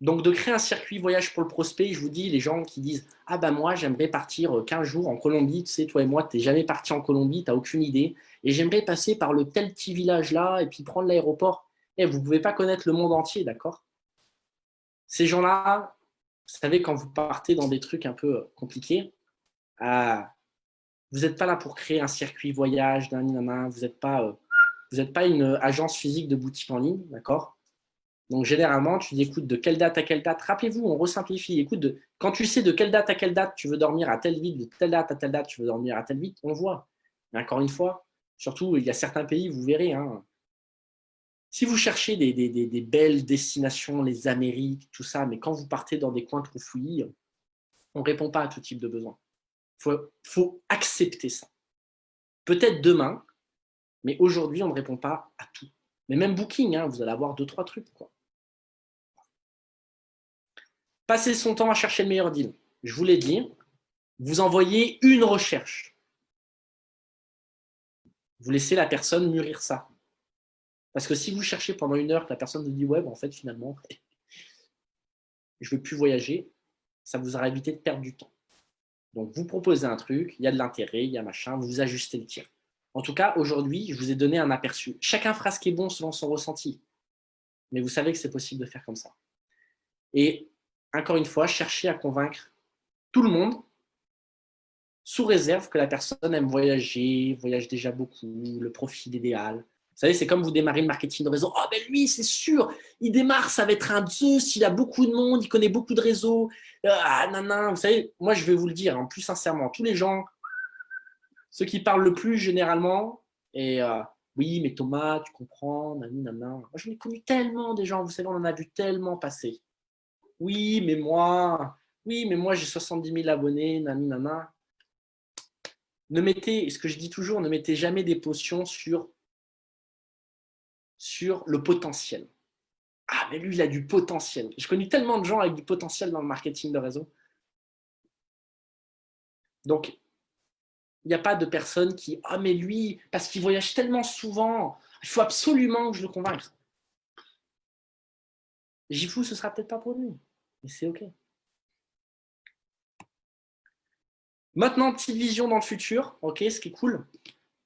Donc, de créer un circuit voyage pour le prospect, je vous dis, les gens qui disent « Ah ben moi, j'aimerais partir 15 jours en Colombie, tu sais, toi et moi, tu n'es jamais parti en Colombie, tu n'as aucune idée, et j'aimerais passer par le tel petit village-là et puis prendre l'aéroport. » Eh, vous ne pouvez pas connaître le monde entier, d'accord? Ces gens-là, vous savez, quand vous partez dans des trucs un peu compliqués, vous n'êtes pas là pour créer un circuit voyage, vous n'êtes pas une agence physique de boutique en ligne, d'accord? Donc, généralement, tu dis, écoute, de quelle date à quelle date? Rappelez-vous, on resimplifie. Écoute, quand tu sais de quelle date à quelle date tu veux dormir à telle ville, de telle date à telle date tu veux dormir à telle ville, on voit. Mais encore une fois, surtout, il y a certains pays, vous verrez, hein, si vous cherchez des belles destinations, les Amériques, tout ça, mais quand vous partez dans des coins trop fouillis, on ne répond pas à tout type de besoin. Il faut accepter ça. Peut-être demain, mais aujourd'hui, on ne répond pas à tout. Mais même Booking, hein, vous allez avoir 2-3 trucs, quoi. Passer son temps à chercher le meilleur deal. Je vous l'ai dit, vous envoyez une recherche. Vous laissez la personne mûrir ça. Parce que si vous cherchez pendant 1 heure que la personne vous dit « Ouais, en fait, finalement, je ne veux plus voyager », ça vous aura évité de perdre du temps. Donc, vous proposez un truc, il y a de l'intérêt, il y a machin, vous ajustez le tir. En tout cas, aujourd'hui, je vous ai donné un aperçu. Chacun fera ce qui est bon selon son ressenti. Mais vous savez que c'est possible de faire comme ça. Et encore une fois, cherchez à convaincre tout le monde sous réserve que la personne aime voyager, voyage déjà beaucoup, le profil idéal. Vous savez, c'est comme vous démarrez le marketing de réseau. « Oh, ben lui, c'est sûr, il démarre, ça va être un Zeus, il a beaucoup de monde, il connaît beaucoup de réseaux. Ah, nan. » Vous savez, moi, je vais vous le dire, hein, plus sincèrement, tous les gens, ceux qui parlent le plus généralement, et oui, mais Thomas, tu comprends, nan. Moi, je n'ai connu tellement des gens, vous savez, on en a vu tellement passer. Oui, mais moi, j'ai 70 000 abonnés, nan. Ne mettez, ce que je dis toujours, ne mettez jamais des potions sur le potentiel. Ah, mais lui, il a du potentiel. J'ai connu tellement de gens avec du potentiel dans le marketing de réseau. Donc, il n'y a pas de personne qui, ah, mais lui, parce qu'il voyage tellement souvent, il faut absolument que je le convainque. Gifou, ce sera peut-être pas pour lui, mais c'est OK. Maintenant, petite vision dans le futur, OK, ce qui est cool,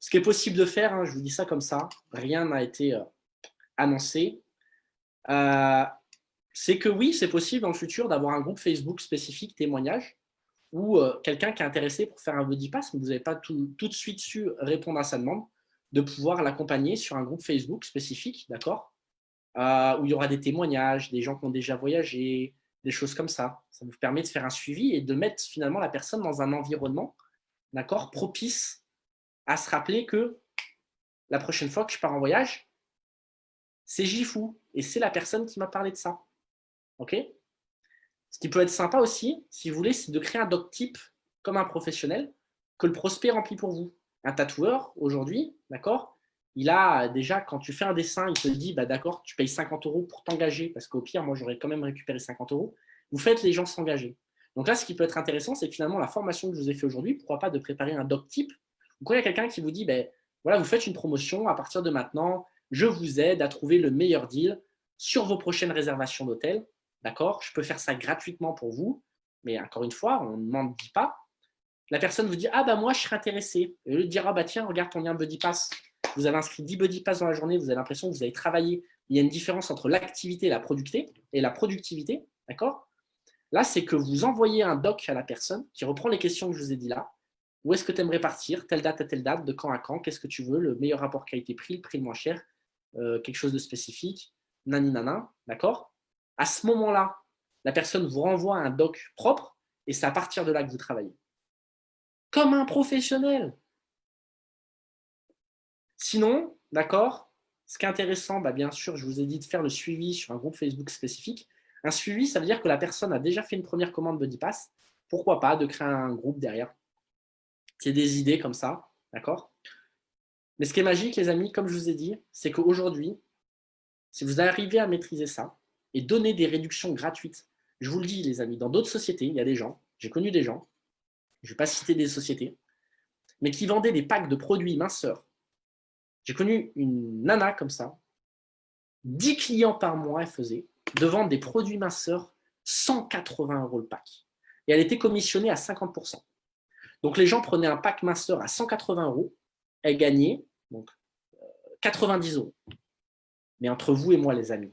ce qui est possible de faire, hein, je vous dis ça comme ça, rien n'a été annoncé, c'est que oui, c'est possible dans le futur d'avoir un groupe Facebook spécifique témoignage ou quelqu'un qui est intéressé pour faire un body pass, mais vous n'avez pas tout de suite su répondre à sa demande, de pouvoir l'accompagner sur un groupe Facebook spécifique, d'accord, où il y aura des témoignages, des gens qui ont déjà voyagé, des choses comme ça. Ça vous permet de faire un suivi et de mettre finalement la personne dans un environnement, d'accord, propice à se rappeler que la prochaine fois que je pars en voyage, c'est Jifou et c'est la personne qui m'a parlé de ça. OK? Ce qui peut être sympa aussi, si vous voulez, c'est de créer un doc type comme un professionnel que le prospect remplit pour vous. Un tatoueur, aujourd'hui, d'accord, il a déjà, quand tu fais un dessin, il te dit, bah, d'accord, tu payes 50 € pour t'engager, parce qu'au pire, moi, j'aurais quand même récupéré 50 €. Vous faites les gens s'engager. Donc là, ce qui peut être intéressant, c'est que finalement, la formation que je vous ai fait aujourd'hui, pourquoi pas de préparer un doc type. Ou quand il y a quelqu'un qui vous dit, ben, voilà, vous faites une promotion, à partir de maintenant, je vous aide à trouver le meilleur deal sur vos prochaines réservations d'hôtel. D'accord, je peux faire ça gratuitement pour vous, mais encore une fois, on ne m'en dit pas. La personne vous dit, ah bah moi je serais intéressé. Et au lieu de dire, ah bah tiens, regarde ton lien Buddy Pass. Vous avez inscrit 10 Buddy Pass dans la journée, vous avez l'impression que vous avez travaillé. Il y a une différence entre l'activité et la productivité. D'accord. Là, c'est que vous envoyez un doc à la personne qui reprend les questions que je vous ai dit là. Où est-ce que tu aimerais partir? Telle date à telle date, de quand à quand? Qu'est-ce que tu veux? Le meilleur rapport qualité-prix, le prix le moins cher, quelque chose de spécifique, nani nana, d'accord? À ce moment-là, la personne vous renvoie un doc propre et c'est à partir de là que vous travaillez. Comme un professionnel. Sinon, d'accord, ce qui est intéressant, bah bien sûr, je vous ai dit de faire le suivi sur un groupe Facebook spécifique. Un suivi, ça veut dire que la personne a déjà fait une première commande Buddy Pass. Pourquoi pas de créer un groupe derrière? C'est des idées comme ça, d'accord? Mais ce qui est magique, les amis, comme je vous ai dit, c'est qu'aujourd'hui, si vous arrivez à maîtriser ça et donner des réductions gratuites, je vous le dis, les amis, dans d'autres sociétés, il y a des gens, j'ai connu des gens, je ne vais pas citer des sociétés, mais qui vendaient des packs de produits minceurs. J'ai connu une nana comme ça, 10 clients par mois, elle faisait, de vendre des produits minceurs, 180 € le pack. Et elle était commissionnée à 50%. Donc les gens prenaient un pack minceur à 180 €, elle gagnait donc, 90 €. Mais entre vous et moi, les amis,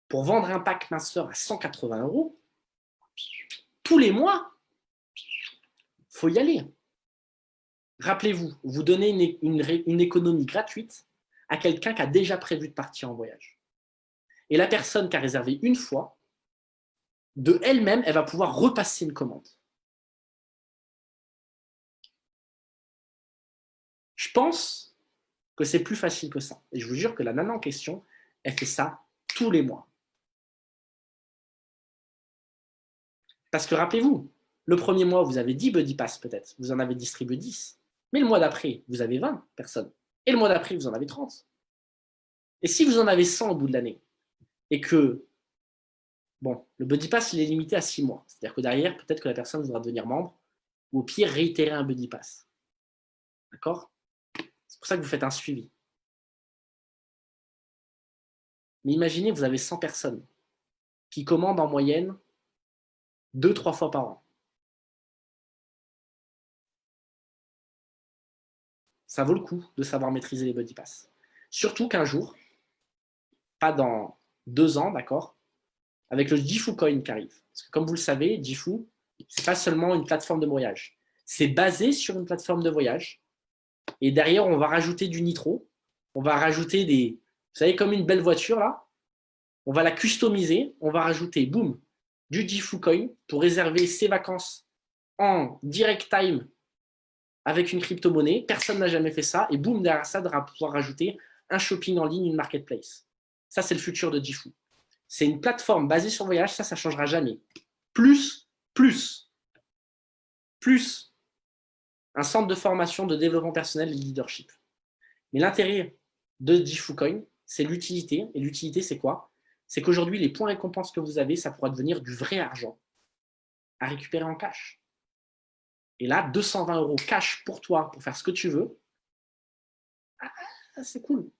pour vendre un pack minceur à 180 € tous les mois, il faut y aller. Rappelez-vous, vous donnez une économie gratuite à quelqu'un qui a déjà prévu de partir en voyage. Et la personne qui a réservé une fois, de elle-même, elle va pouvoir repasser une commande. Je pense que c'est plus facile que ça. Et je vous jure que la nana en question, elle fait ça tous les mois. Parce que rappelez-vous, le premier mois, vous avez 10 Buddy Pass peut-être, vous en avez distribué 10. Mais le mois d'après, vous avez 20 personnes. Et le mois d'après, vous en avez 30. Et si vous en avez 100 au bout de l'année, et que, bon, le Buddy Pass, il est limité à 6 mois. C'est-à-dire que derrière, peut-être que la personne voudra devenir membre, ou au pire, réitérer un Buddy Pass. D'accord? C'est pour ça que vous faites un suivi. Mais imaginez, vous avez 100 personnes qui commandent en moyenne 2-3 fois par an. Ça vaut le coup de savoir maîtriser les Buddy Pass. Surtout qu'un jour, pas dans 2 ans, d'accord, avec le Jifu Coin qui arrive. Parce que comme vous le savez, Jifu, c'est pas seulement une plateforme de voyage. C'est basé sur une plateforme de voyage. Et derrière, on va rajouter du nitro. On va rajouter des... Vous savez, comme une belle voiture, là. On va la customiser. On va rajouter, boum, du Jifu Coin pour réserver ses vacances en direct time avec une crypto-monnaie. Personne n'a jamais fait ça. Et boum, derrière ça, on va pouvoir rajouter un shopping en ligne, une marketplace. Ça, c'est le futur de Jifu. C'est une plateforme basée sur voyage, ça ne changera jamais. Plus un centre de formation, de développement personnel et de leadership. Mais l'intérêt de Jifu Coin, c'est l'utilité. Et l'utilité, c'est quoi? C'est qu'aujourd'hui, les points récompenses que vous avez, ça pourra devenir du vrai argent à récupérer en cash. Et là, 220 € cash pour toi, pour faire ce que tu veux, c'est cool.